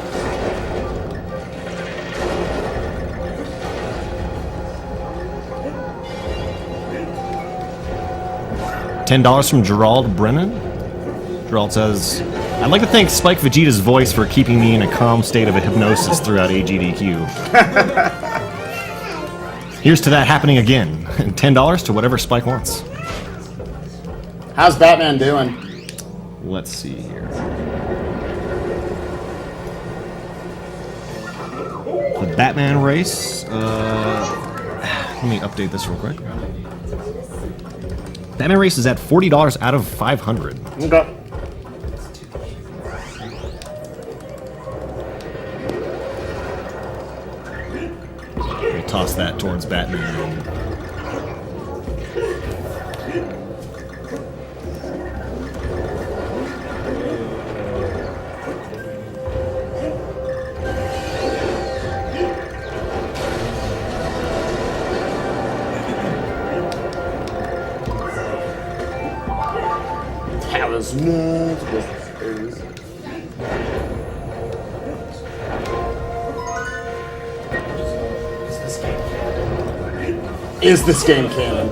$10 from Gerald Brennan. Gerald says, I'd like to thank SpikeVegeta's voice for keeping me in a calm state of hypnosis throughout AGDQ. Here's to that happening again. And $10 to whatever Spike wants. How's Batman doing? Let's see here. The Batman race. Let me update this real quick. Batman race is at $40 out of 500. Okay. We'll toss that towards Batman. That was nuts. Is this game canon?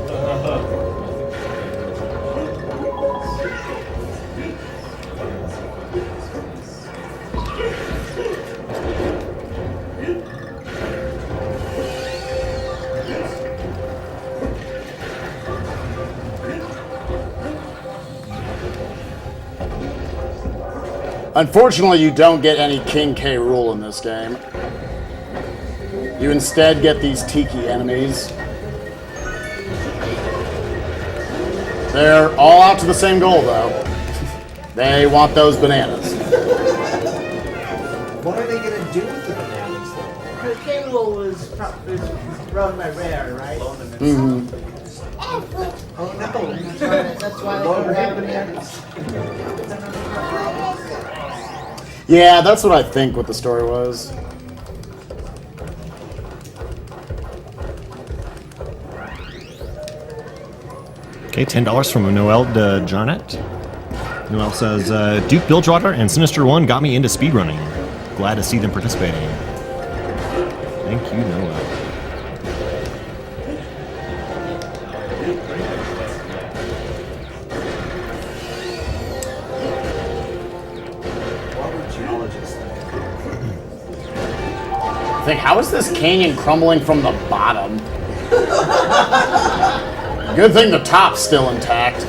Unfortunately, you don't get any King K. Rool in this game. You instead get these Tiki enemies. They're all out to the same goal, though. They want those bananas. What are they gonna do with the bananas, though? The K-Rool was run by Rare, right? Mm-hmm. Oh no, that's why they don't have bananas. Yeah, that's what I think what the story was. Okay, $10 from Noel de Jarnett. Noel says, Duke Bilgewater and Sinister One got me into speedrunning. Glad to see them participating. Thank you, Noel. I think, how is this canyon crumbling from the bottom? Good thing the top's still intact.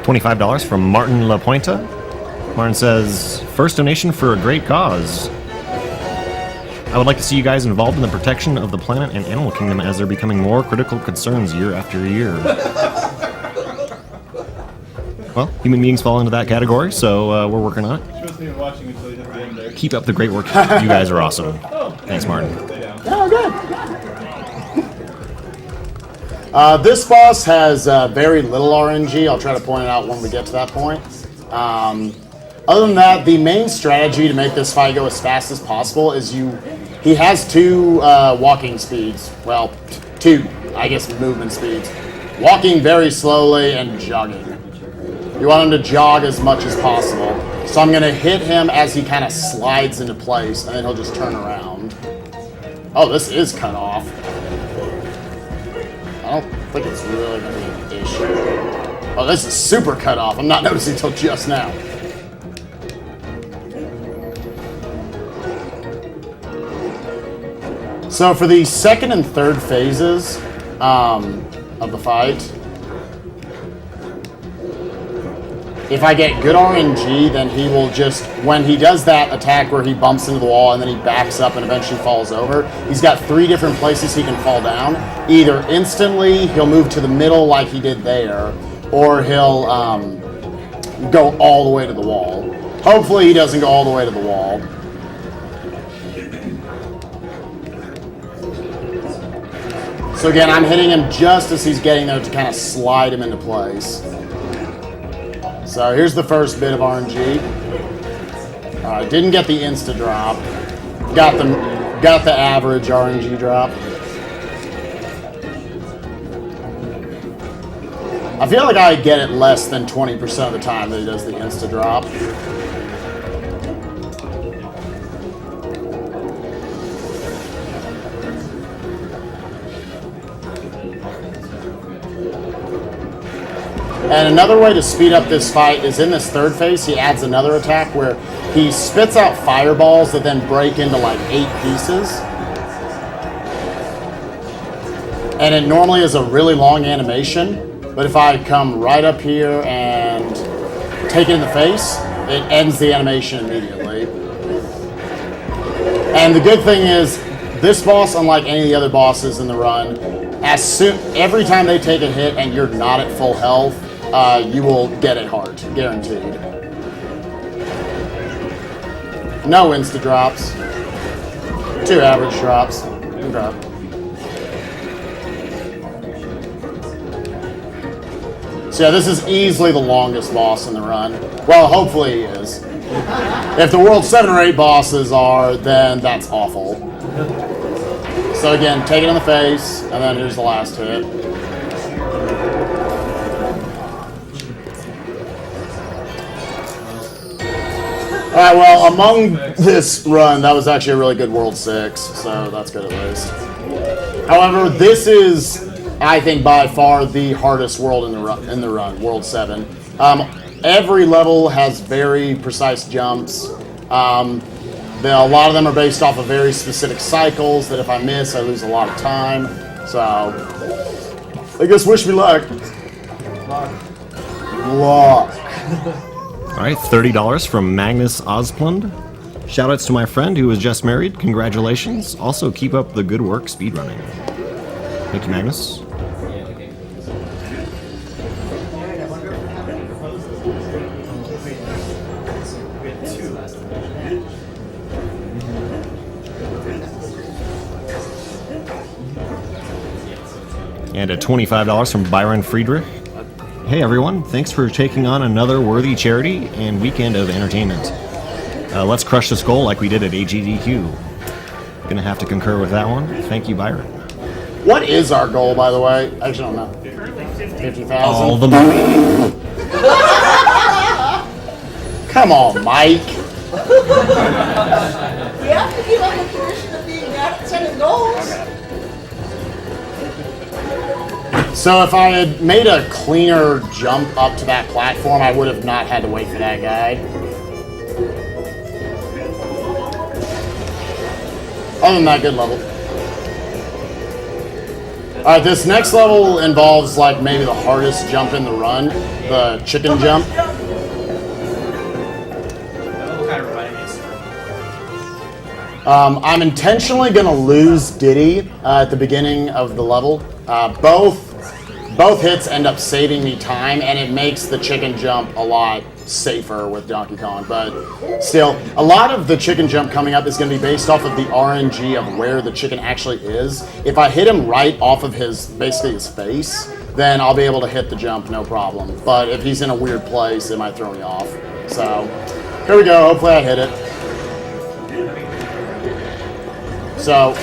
$25 from Martin LaPuenta. Martin says, first donation for a great cause. I would like to see you guys involved in the protection of the planet and animal kingdom as they're becoming more critical concerns year after year. Well, human beings fall into that category, so we're working on it. She wasn't even watching until you hit the end there. Keep up the great work. You guys are awesome. Thanks, Martin. Stay down. Oh, good. This boss has very little RNG. I'll try to point it out when we get to that point. Other than that, the main strategy to make this fight go as fast as possible is he has two walking speeds. Well, two, I guess, movement speeds. Walking very slowly and jogging. You want him to jog as much as possible. So I'm going to hit him as he kind of slides into place, and then he'll just turn around. Oh, this is cut off. I don't think it's really going to be an issue. Oh, this is super cut off. I'm not noticing until just now. So for the second and third phases of the fight, if I get good RNG, then he will just, when he does that attack where he bumps into the wall and then he backs up and eventually falls over, he's got 3 different places he can fall down. Either instantly, he'll move to the middle like he did there, or he'll go all the way to the wall. Hopefully he doesn't go all the way to the wall. So again, I'm hitting him just as he's getting there to kind of slide him into place. So here's the first bit of RNG. Didn't get the insta drop. Got the average RNG drop. I feel like I get it less than 20% of the time that he does the insta drop. And another way to speed up this fight is in this third phase, he adds another attack where he spits out fireballs that then break into like 8 pieces. And it normally is a really long animation, but if I come right up here and take it in the face, it ends the animation immediately. And the good thing is, this boss, unlike any of the other bosses in the run, every time they take a hit and you're not at full health, you will get a heart, guaranteed. No insta drops. 2 average drops. Okay. So yeah, this is easily the longest boss in the run. Well, hopefully he is. If the World 7 or 8 bosses are, then that's awful. So again, take it in the face, and then here's the last hit. Alright, well, among this run, that was actually a really good World 6, so that's good at least. However, this is, I think, by far the hardest world in the run, World 7. Every level has very precise jumps. A lot of them are based off of very specific cycles that if I miss, I lose a lot of time. So, I guess wish me luck. Luck. All right, $30 from Magnus Osplund. Shoutouts to my friend who was just married. Congratulations. Also, keep up the good work speedrunning. Thank you, Magnus. And a $25 from Byron Friedrich. Hey everyone, thanks for taking on another worthy charity and weekend of entertainment. Let's crush this goal like we did at SGDQ. Gonna have to concur with that one. Thank you, Byron. What is our goal, by the way? I actually don't know. 50,000? All the money. Come on, Mike. We have to keep on the tradition of being setting goals. So if I had made a cleaner jump up to that platform, I would have not had to wait for that guy. Other than that, good level. Alright, this next level involves like maybe the hardest jump in the run, the chicken jump. I'm intentionally going to lose Diddy at the beginning of the level. Both hits end up saving me time, and it makes the chicken jump a lot safer with Donkey Kong. But still, a lot of the chicken jump coming up is going to be based off of the RNG of where the chicken actually is. If I hit him right off of basically his face, then I'll be able to hit the jump no problem. But if he's in a weird place, it might throw me off. So, here we go. Hopefully I hit it. So,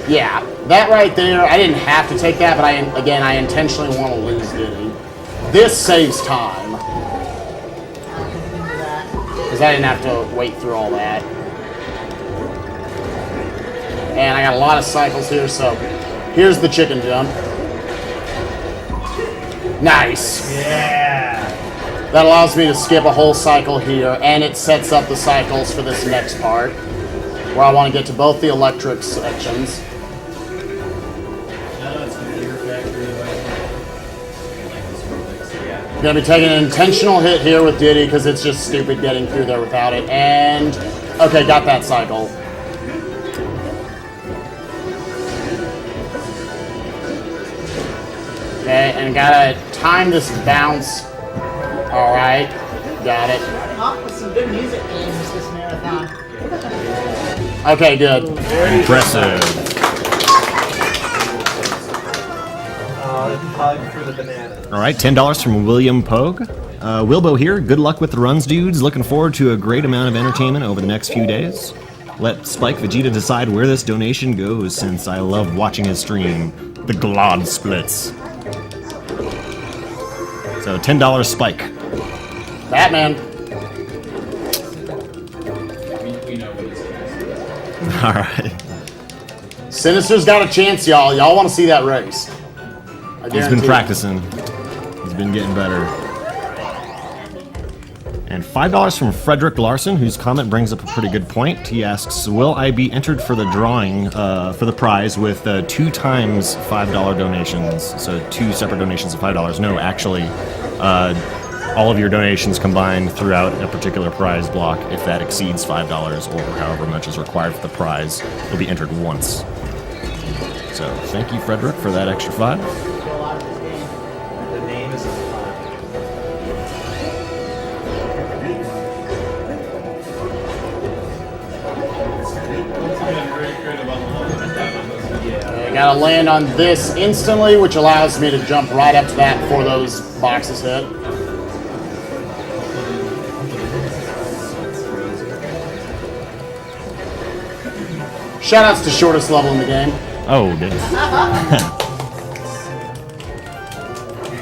yeah, that right there, I didn't have to take that, but I intentionally want to lose Diddy. This saves time. Because I didn't have to wait through all that. And I got a lot of cycles here, so here's the chicken jump. Nice. Yeah. That allows me to skip a whole cycle here, and it sets up the cycles for this next part, where I want to get to both the electric sections. I'm going to be taking an intentional hit here with Diddy because it's just stupid getting through there without it. And, okay, got that cycle. Okay, and gotta time this bounce. Alright, got it. Starting off with some good music games this marathon. Okay, good. Impressive. Hug for the banana. All right, $10 from William Pogue. Wilbo here. Good luck with the runs, dudes. Looking forward to a great amount of entertainment over the next few days. Let SpikeVegeta decide where this donation goes, since I love watching his stream. The Glod splits. So $10 Spike. Batman. We know what he's doing. All right. Sinister's got a chance, y'all. Y'all want to see that race. I He's guarantee been it. practicing. He's been getting better. And $5 from Frederick Larson, whose comment brings up a pretty good point. He asks, will I be entered for the drawing for the prize with 2 times $5 donations? So 2 separate donations of $5. No, actually, all of your donations combined throughout a particular prize block, if that exceeds $5 or however much is required for the prize, will be entered once. So thank you, Frederick, for that extra 5. A lot of this game. The name is fun. I gotta land on this instantly, which allows me to jump right up to that before those boxes hit. Shoutouts to shortest level in the game. Oh, dang.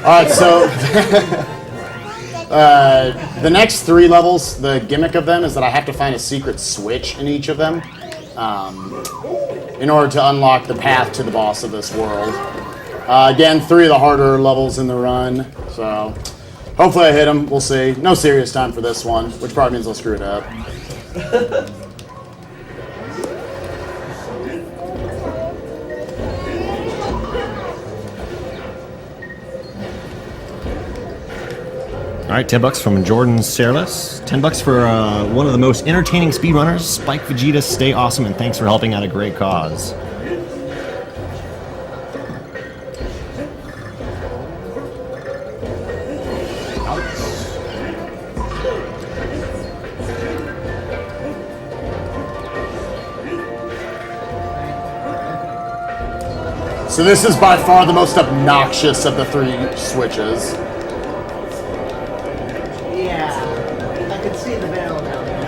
Alright, so the next 3 levels, the gimmick of them is that I have to find a secret switch in each of them in order to unlock the path to the boss of this world. Again, 3 of the harder levels in the run, so hopefully I hit them. We'll see. No serious time for this one, which probably means I'll screw it up. All right, $10 from Jordan Serlis. $10 for one of the most entertaining speedrunners, SpikeVegeta. Stay awesome, and thanks for helping out a great cause. So this is by far the most obnoxious of the 3 switches. Yeah, I could see the barrel down there.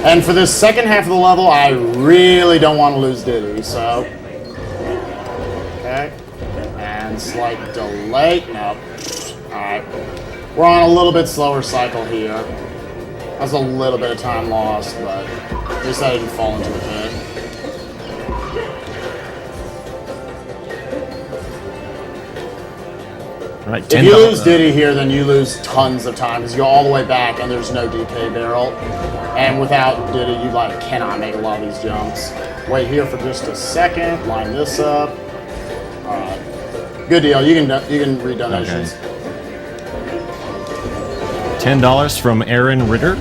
And for this second half of the level, I really don't want to lose Diddy, so... Okay. And slight delay. Nope. Alright. We're on a little bit slower cycle here. That's a little bit of time lost, but at least I didn't fall into the pit. All right, If you lose Diddy here, then you lose tons of time because you go all the way back and there's no DK barrel. And without Diddy, you like cannot make a lot of these jumps. Wait here for just a second. Line this up. All right, good deal. You can read donations. Okay. $10 from Aaron Ritter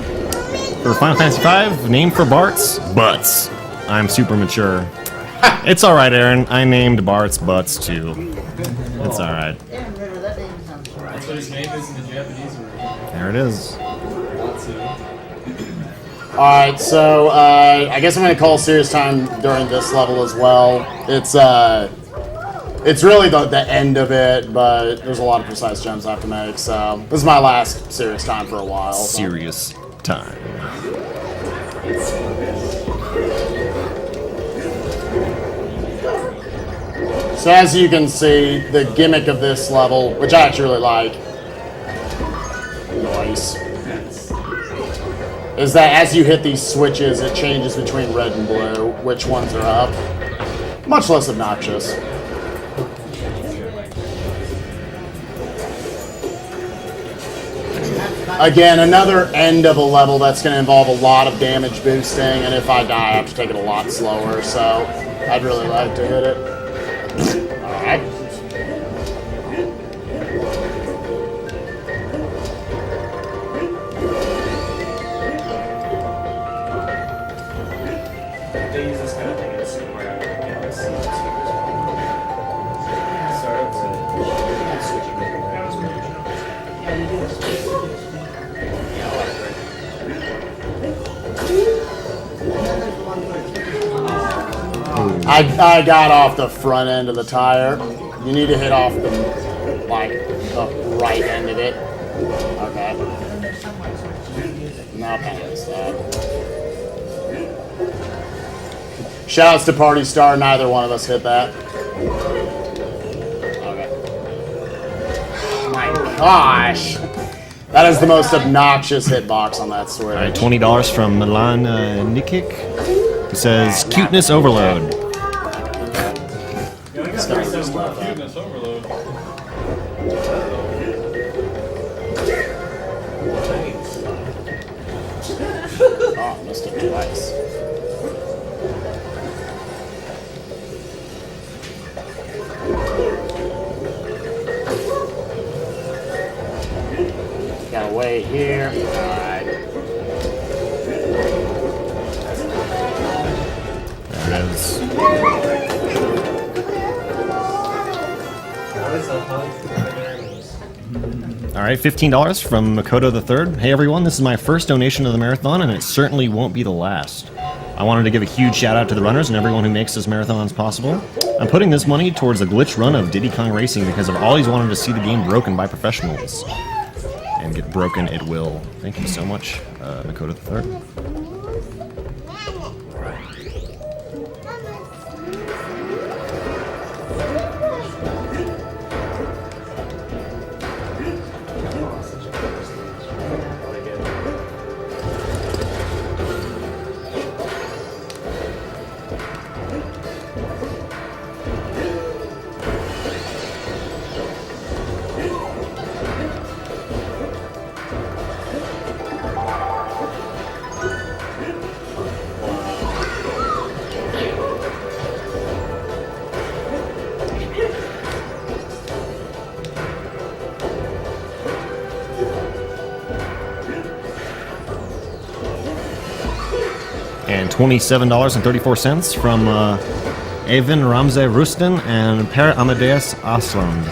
for Final Fantasy V. Name for Bart's Butts. I'm super mature. It's all right, Aaron. I named Bart's Butts too. It's all right. Damn, River, that name sounds right. That's what his name is in the Japanese version. There it is. Alright, so I guess I'm gonna call serious time during this level as well. It's really the end of it, but there's a lot of precise jumps I have to make, so this is my last serious time for a while. So. Serious time. So as you can see, the gimmick of this level, which I actually really like, nice, is that as you hit these switches, it changes between red and blue, which ones are up. Much less obnoxious. Again, another end of a level that's going to involve a lot of damage boosting, and if I die, I have to take it a lot slower, so I'd really like to hit it. Alright. They use this kind of thing in a scene where you know, start up to switching. Yeah, you I got off the front end of the tire. You need to hit off the right end of it. Okay. Not past that. Shouts to Party Star. Neither one of us hit that. Okay. Oh my gosh. That is the most obnoxious hitbox on that switch. All right, $20 from Milan Nikic, who says cuteness overload. Yeah, I got 37 more cuteness overload. Oh, missed it twice. Gotta wait here. Alright. There it is. Always a hug for the Mariners. All right, $15 from Makoto III. Hey everyone, this is my first donation to the marathon, and it certainly won't be the last. I wanted to give a huge shout out to the runners and everyone who makes this marathons possible. I'm putting this money towards a glitch run of Diddy Kong Racing because I've always wanted to see the game broken by professionals. And get broken it will. Thank you so much, Makoto III. And $27.34 from Evan Ramze Rustin and Per Amadeus Aslan.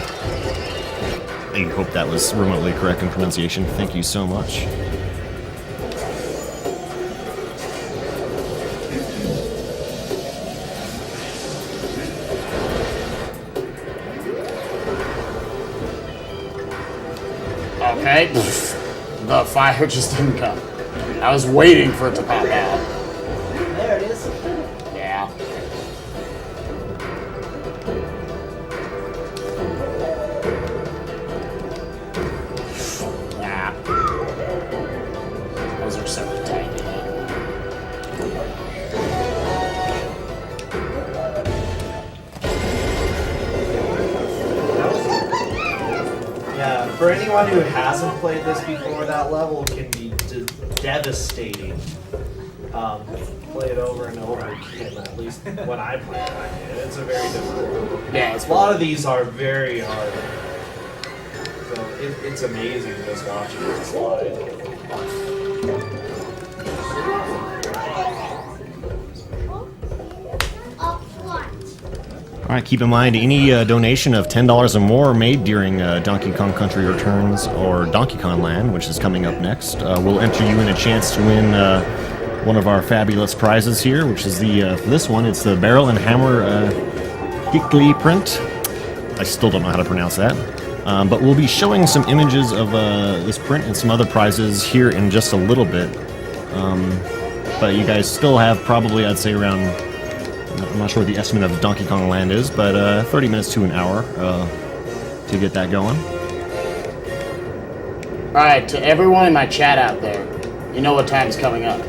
I hope that was remotely correct in pronunciation. Thank you so much. Okay. The fire just didn't come. I was waiting for it to pop out. There it is. Yeah. Nah. Those are so tiny. Yeah, for anyone who hasn't played this before, that level can be devastating. Play it over and over again, at least when I play it, I did. It's a very difficult level. Yeah, it's A lot of these are very hard. So it's amazing just watching it slide. All right, keep in mind any donation of $10 or more made during Donkey Kong Country Returns or Donkey Kong Land, which is coming up next, will enter you in a chance to win one of our fabulous prizes here, which is the for this one, it's the Barrel and Hammer Hickley print. I still don't know how to pronounce that, but we'll be showing some images of this print and some other prizes here in just a little bit. But you guys still have probably, I'd say, around, I'm not sure what the estimate of Donkey Kong Land is, but 30 minutes to an hour to get that going. Alright, to everyone in my chat out there, you know what time's coming up.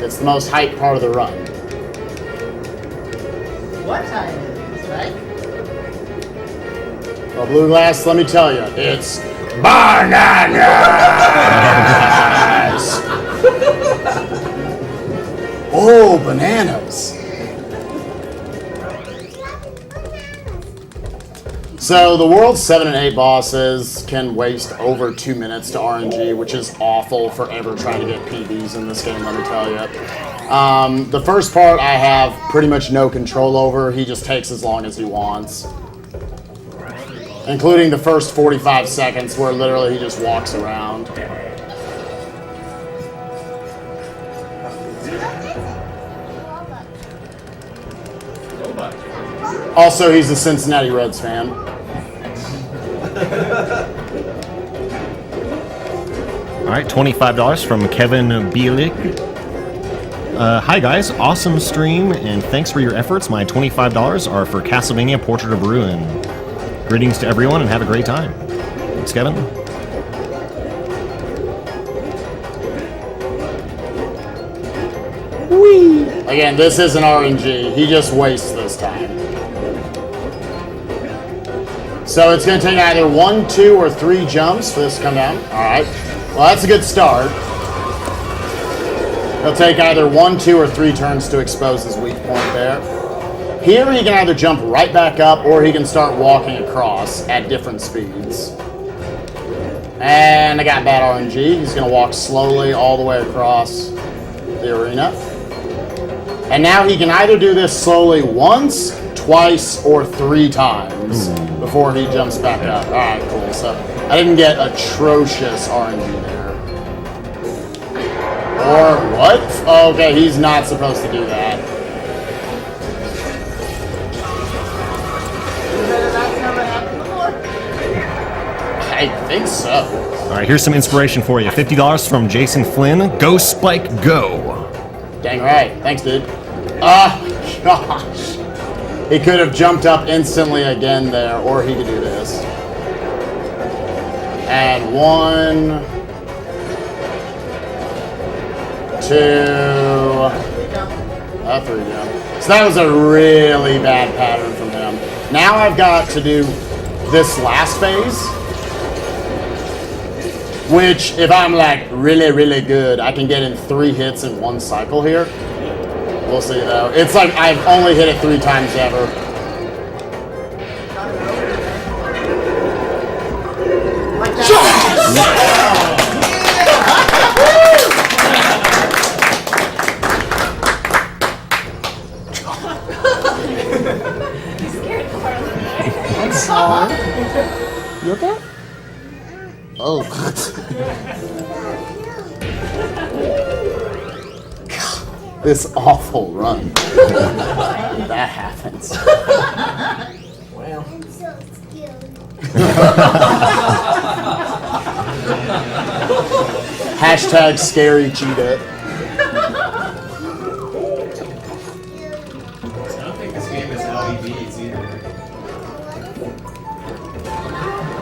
It's the most hype part of the run. What time is it, right? Well, Blue Glass, let me tell you, it's bananas! Oh, bananas. So the world's 7 and 8 bosses can waste over 2 minutes to RNG, which is awful for ever trying to get PBs in this game, let me tell you. The first part I have pretty much no control over. He just takes as long as he wants. including the first 45 seconds where literally he just walks around. Also, he's a Cincinnati Reds fan. All right, $25 from Kevin Bielik. Hi guys, awesome stream and thanks for your efforts. My $25 are for Castlevania Portrait of Ruin. Greetings to everyone and have a great time. Thanks, Kevin. Whee! Again, this isn't RNG. He just wastes this time. So it's going to take either 1, 2, or 3 jumps for this to come down. Alright. Well, that's a good start. It'll take either 1, 2, or 3 turns to expose his weak point there. Here he can either jump right back up or he can start walking across at different speeds. And I got bad RNG. He's going to walk slowly all the way across the arena. And now he can either do this slowly once, twice, or 3 times before he jumps back up. Alright, cool. So I didn't get atrocious RNG there. Or what? Okay, he's not supposed to do that. That's never happened before. I think so. All right, here's some inspiration for you. $50 from Jason Flynn. Go Spike, go. Dang right. Thanks, dude. Ah, gosh. He could have jumped up instantly again there, or he could do this. And 1, 2, 3 jump. So that was a really bad pattern from him. Now I've got to do this last phase, which if I'm like really, really good, I can get in 3 hits in 1 cycle here. We'll see though. It's like I've only hit it 3 times ever. Like that. You okay? Oh, God. This awful run. That happens. Well, Hashtag scary cheetah. I don't think this game is LEDs either.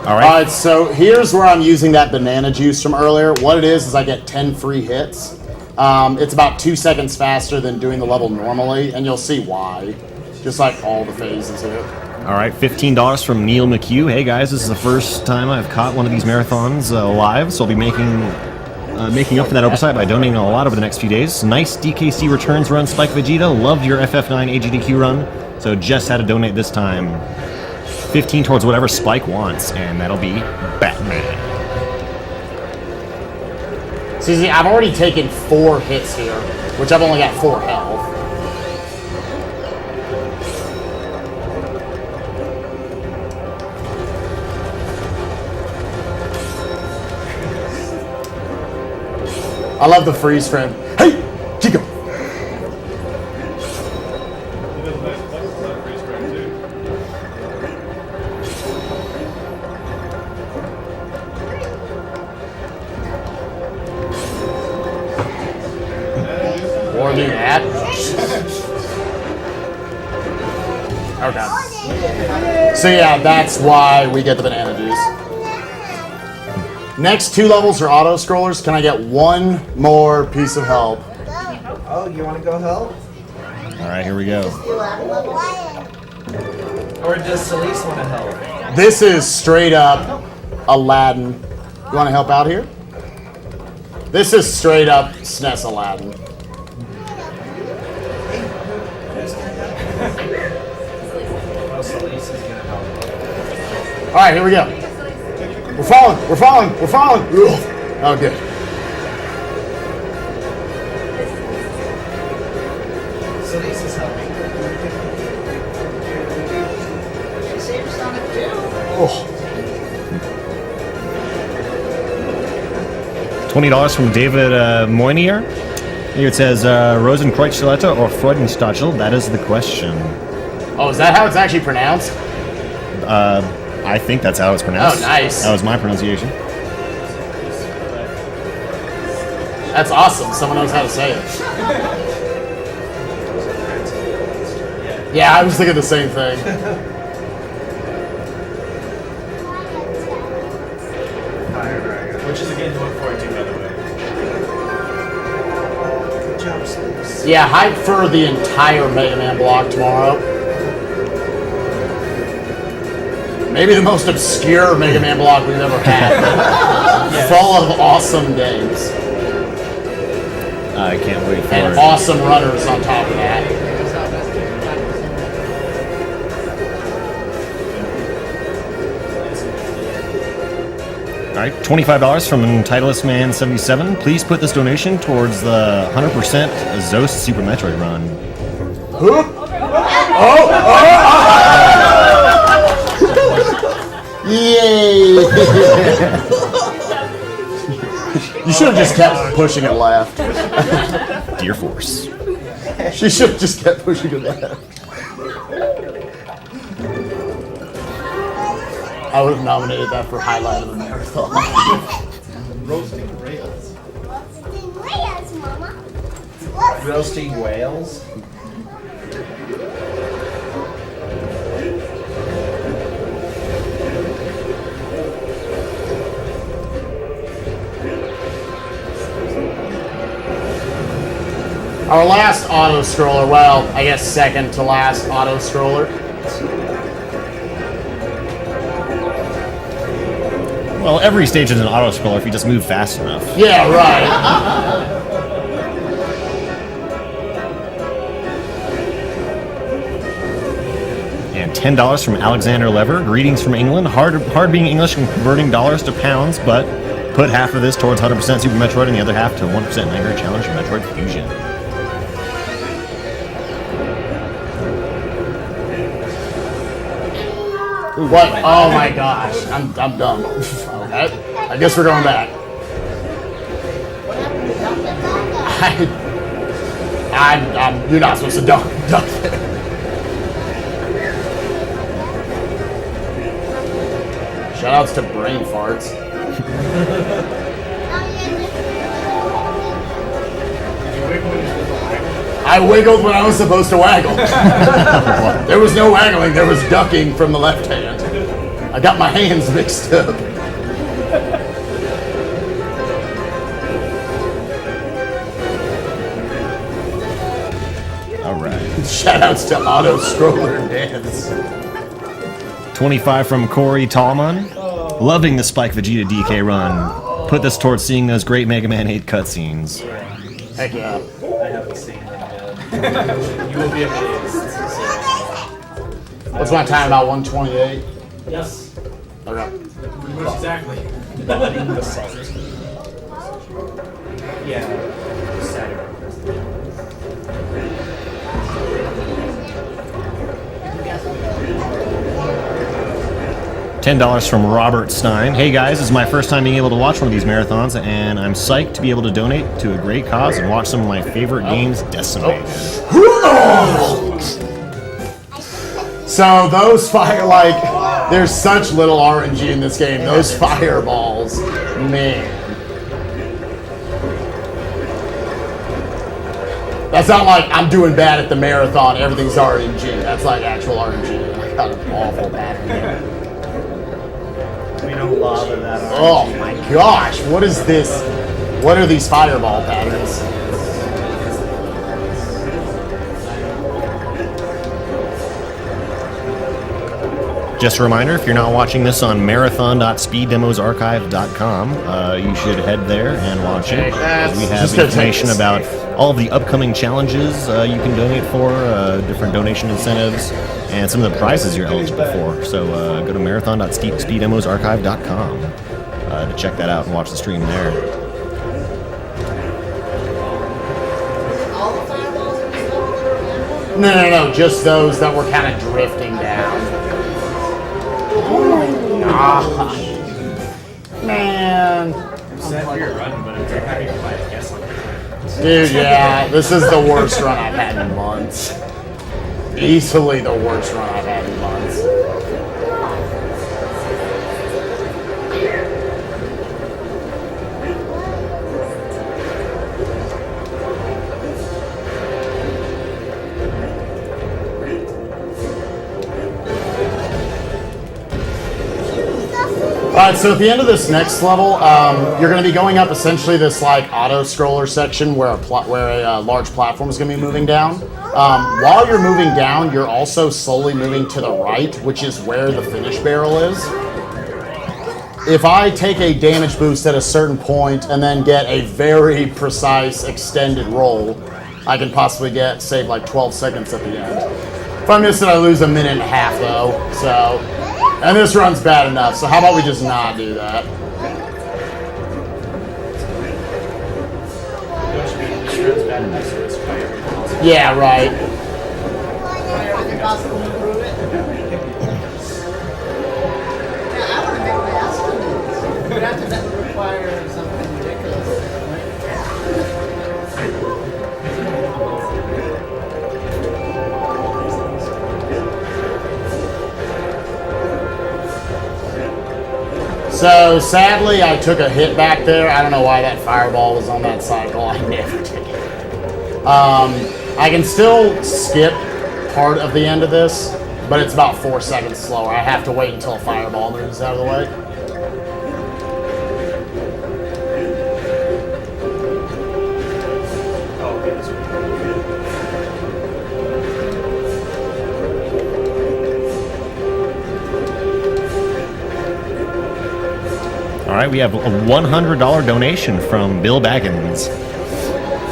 All right. Alright, so here's where I'm using that banana juice from earlier. What it is I get 10 free hits. It's about 2 seconds faster than doing the level normally, and you'll see why. Just like all the phases here. All right, $15 from Neil McHugh. Hey guys, this is the first time I've caught one of these marathons live, so I'll be making up for that oversight by donating a lot over the next few days. Nice DKC returns run, SpikeVegeta. Loved your FF9 AGDQ run, so just had to donate this time. 15 towards whatever Spike wants, and that'll be Batman. See, I've already taken 4 hits here, which I've only got 4 health. I love the freeze frame. Hey, Chico! He does a nice flex on that freeze frame too. Or do that. Okay. So yeah, that's why we get the banana juice. Next 2 levels are auto scrollers. Can I get 1 more piece of help? oh, you want to go help? All right, here we go. Or does Celeste want to help? This is straight up Aladdin. You want to help out here? This is straight up SNES Aladdin. Oh, Celeste is going to help. All right, here we go. We're falling. We're falling. We're falling. Ugh. Oh, good. Celeste is helping. She saved Sonic too. Oh. $20 from David Moynier. Here it says Rosenkreuzschlette or Freudenstachel. That is the question. Oh, is that how it's actually pronounced? I think that's how it's pronounced. Oh, nice. That was my pronunciation. That's awesome. Someone knows how to say it. Yeah, I was thinking the same thing. Which is a game to look forward to, by the way. Good job, Steve. Yeah, hype for the entire Mega Man block tomorrow. Maybe the most obscure Mega Man block we've ever had. Full of awesome games. I can't wait for And it. awesome runners on top of that. All right, $25 from Titleist Man 77. Please put this donation towards the 100% Zos Super Metroid run. Yay! You should have just kept pushing it left. Dear Force. She should have just kept pushing it left. I would have nominated that for highlight of the marathon. Roasting rails. Roasting whales. Our last auto scroller, well, I guess second to last auto scroller. Well, every stage is an auto scroller if you just move fast enough. Yeah, right. And $10 from Alexander Lever. Greetings from England. Hard being English and converting dollars to pounds, but put half of this towards 100% Super Metroid and the other half to 1% Nightmare Challenge for Metroid Fusion. What? Oh my gosh. I'm dumb. Okay. I guess we're going back. You're not supposed to duck there. Shoutouts to brain farts. I wiggled when I was supposed to waggle. There was no waggling, there was ducking from the left hand. I got my hands mixed up. Alright. Shoutouts to Auto Scroller Dance. 25 from Corey Tallman. Loving the SpikeVegeta DK run. Put this towards seeing those great Mega Man 8 cutscenes. Heck yeah. I haven't seen them yet. You will be amazed. What's my time? About 128? Yes. Okay. Pretty much exactly. Budding the salt. Yeah. Saturday. $10 from Robert Stein. Hey guys, this is my first time being able to watch one of these marathons, and I'm psyched to be able to donate to a great cause and watch some of my favorite games decimated. So those there's such little RNG in this game. Those fireballs, man. That's not like I'm doing bad at the marathon, everything's RNG. That's like actual RNG. I got an awful pattern there. We don't lava that. Oh my gosh, what is this? What are these fireball patterns? Just a reminder, if you're not watching this on marathon.speeddemosarchive.com, you should head there and watch it. We have Just gonna information take about all of the upcoming challenges you can donate for, different donation incentives, and some of the prizes you're eligible for. So go to marathon.speeddemosarchive.com to check that out and watch the stream there. All the fireballs and stuff that are available? No, just those that were kind of drifting down. Oh my gosh. Man. Sad for your run, but I'm having to buy a guess on it. Dude, yeah, this is the worst run I've had in months. Easily the worst run I've had in months. Alright, so at the end of this next level, you're going to be going up essentially this like auto-scroller section where a large platform is going to be moving down. While you're moving down, you're also slowly moving to the right, which is where the finish barrel is. If I take a damage boost at a certain point and then get a very precise extended roll, I can possibly save like 12 seconds at the end. If I miss it, I lose a minute and a half though, so... And this run's bad enough, so how about we just not do that? Yeah, right. Everything possible to improve it. Yeah, I want to make my estimates. We'd have to require something ridiculous. So, sadly, I took a hit back there. I don't know why that fireball was on that cycle. I never did it. I can still skip part of the end of this, but it's about 4 seconds slower. I have to wait until a fireball moves out of the way. All right, we have a $100 donation from Bill Baggins.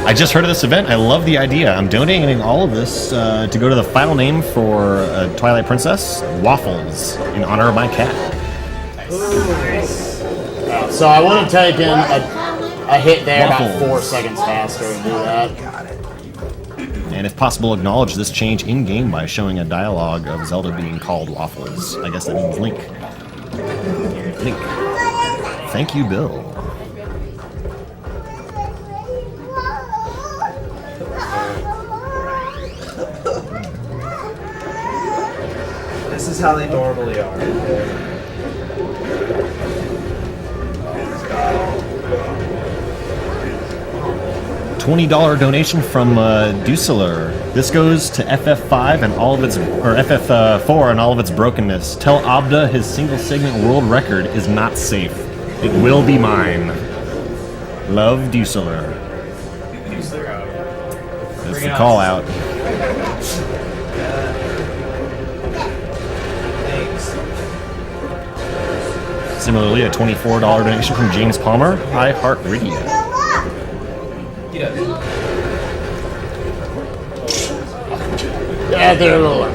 I just heard of this event. I love the idea. I'm donating all of this to go to the final name for Twilight Princess, Waffles, in honor of my cat. So I would have taken a hit there about 4 seconds faster to do that. And if possible, acknowledge this change in-game by showing a dialogue of Zelda being called Waffles. I guess that means Link. Link. Thank you, Bill. This is how they normally are. $20 donation from Duseler. This goes to FF5 and all of its, or FF4 and all of its brokenness. Tell Abda his single segment world record is not safe. It will be mine. Love, Duseler. That's the call out. Similarly, a $24 donation from James Palmer. I Heart Radio. Yeah, they're lower.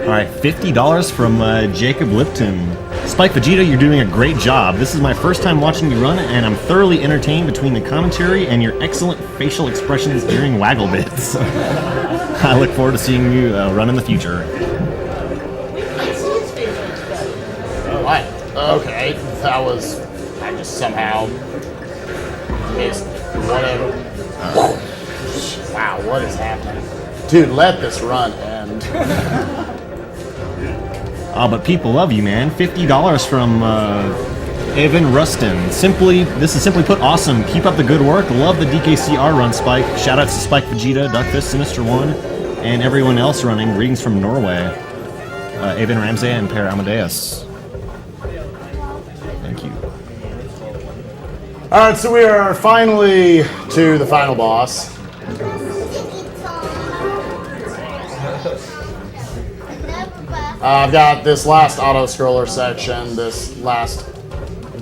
Alright, $50 from Jacob Lipton. SpikeVegeta, you're doing a great job. This is my first time watching you run, and I'm thoroughly entertained between the commentary and your excellent facial expressions during waggle bits. I look forward to seeing you run in the future. What? Okay, that was... I just somehow missed whatever. Wow, what is happening? Dude, let this run end. Oh, but people love you, man. $50 from Evan Rustin. This is simply put awesome. Keep up the good work. Love the DKCR run, Spike. Shoutouts to SpikeVegeta, Duckfist, Sinister1, and everyone else running. Greetings from Norway. Evan Ramsey and Per Amadeus. Thank you. Alright, so we are finally to the final boss. I've got this last auto-scroller section, this last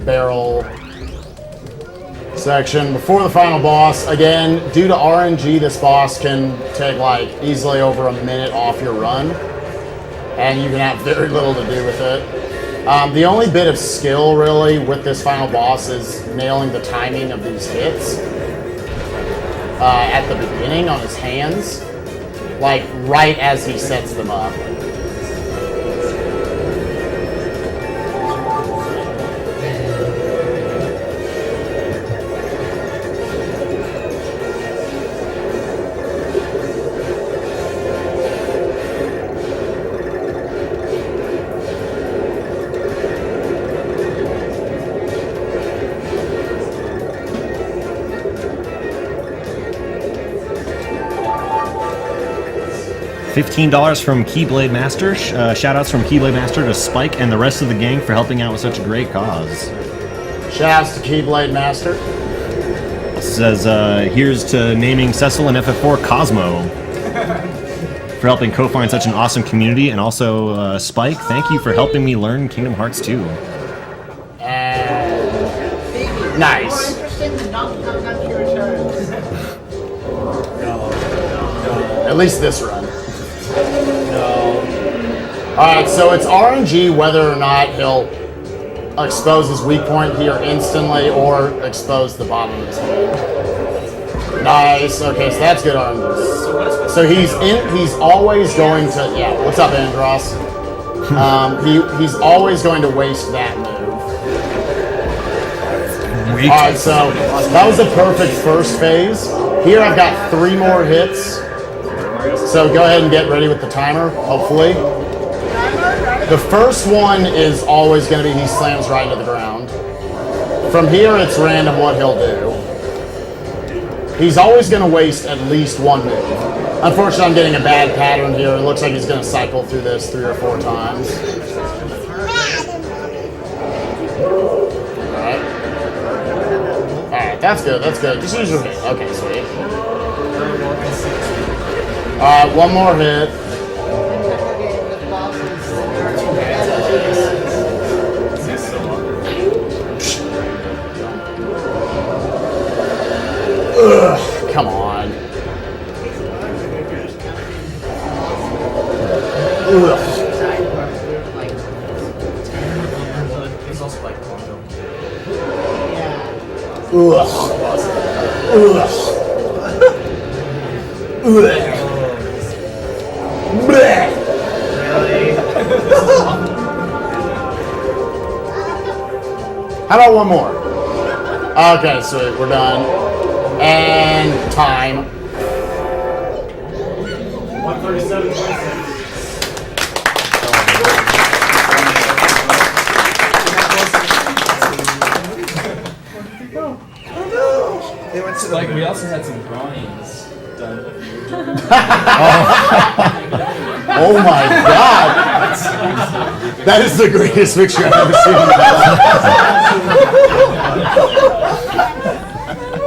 barrel section before the final boss. Again, due to RNG, this boss can take like easily over a minute off your run, and you can have very little to do with it. The only bit of skill really with this final boss is nailing the timing of these hits at the beginning on his hands. like right as he sets them up. $15 from Keyblade Master. Shoutouts from Keyblade Master to Spike and the rest of the gang for helping out with such a great cause. Shoutouts to Keyblade Master. Says, here's to naming Cecil and FF4 Cosmo for helping co-find such an awesome community. And also, Spike, thank you for helping me learn Kingdom Hearts 2. Nice. Interesting to not come back to your returns. At least this run. Alright, so it's RNG whether or not he'll expose his weak point here instantly or expose the bottom of his hand. Nice. Okay, so that's good RNG. So he's always going to what's up, Andros? He's always going to waste that move. Alright, so that was a perfect first phase. Here I've got 3 more hits. So go ahead and get ready with the timer, hopefully. The first one is always going to be he slams right into the ground. From here, it's random what he'll do. He's always going to waste at least 1 move. Unfortunately, I'm getting a bad pattern here. It looks like he's going to cycle through this 3 or 4 times. Alright, that's good, that's good. Just use your hit. Okay, sweet. Alright, 1 more hit. Ugh, come on. Ugh. He's also like Quantum. Ugh. Ugh. Ugh. Blech. How about 1 more? Okay, sweet, we're done. And time. 137.6. Like, we also had some drawings done of you. Oh my god! That is the greatest picture I've ever seen in my life.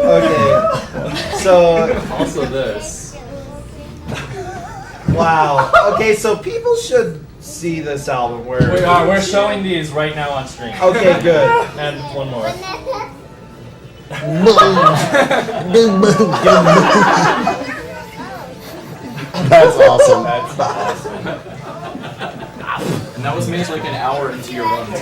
Okay. So Also this. wow. Okay, so people should see this album. We're showing these right now on stream. Okay, good. And 1 more. That's awesome. That's awesome. And that was made like an hour into your run too.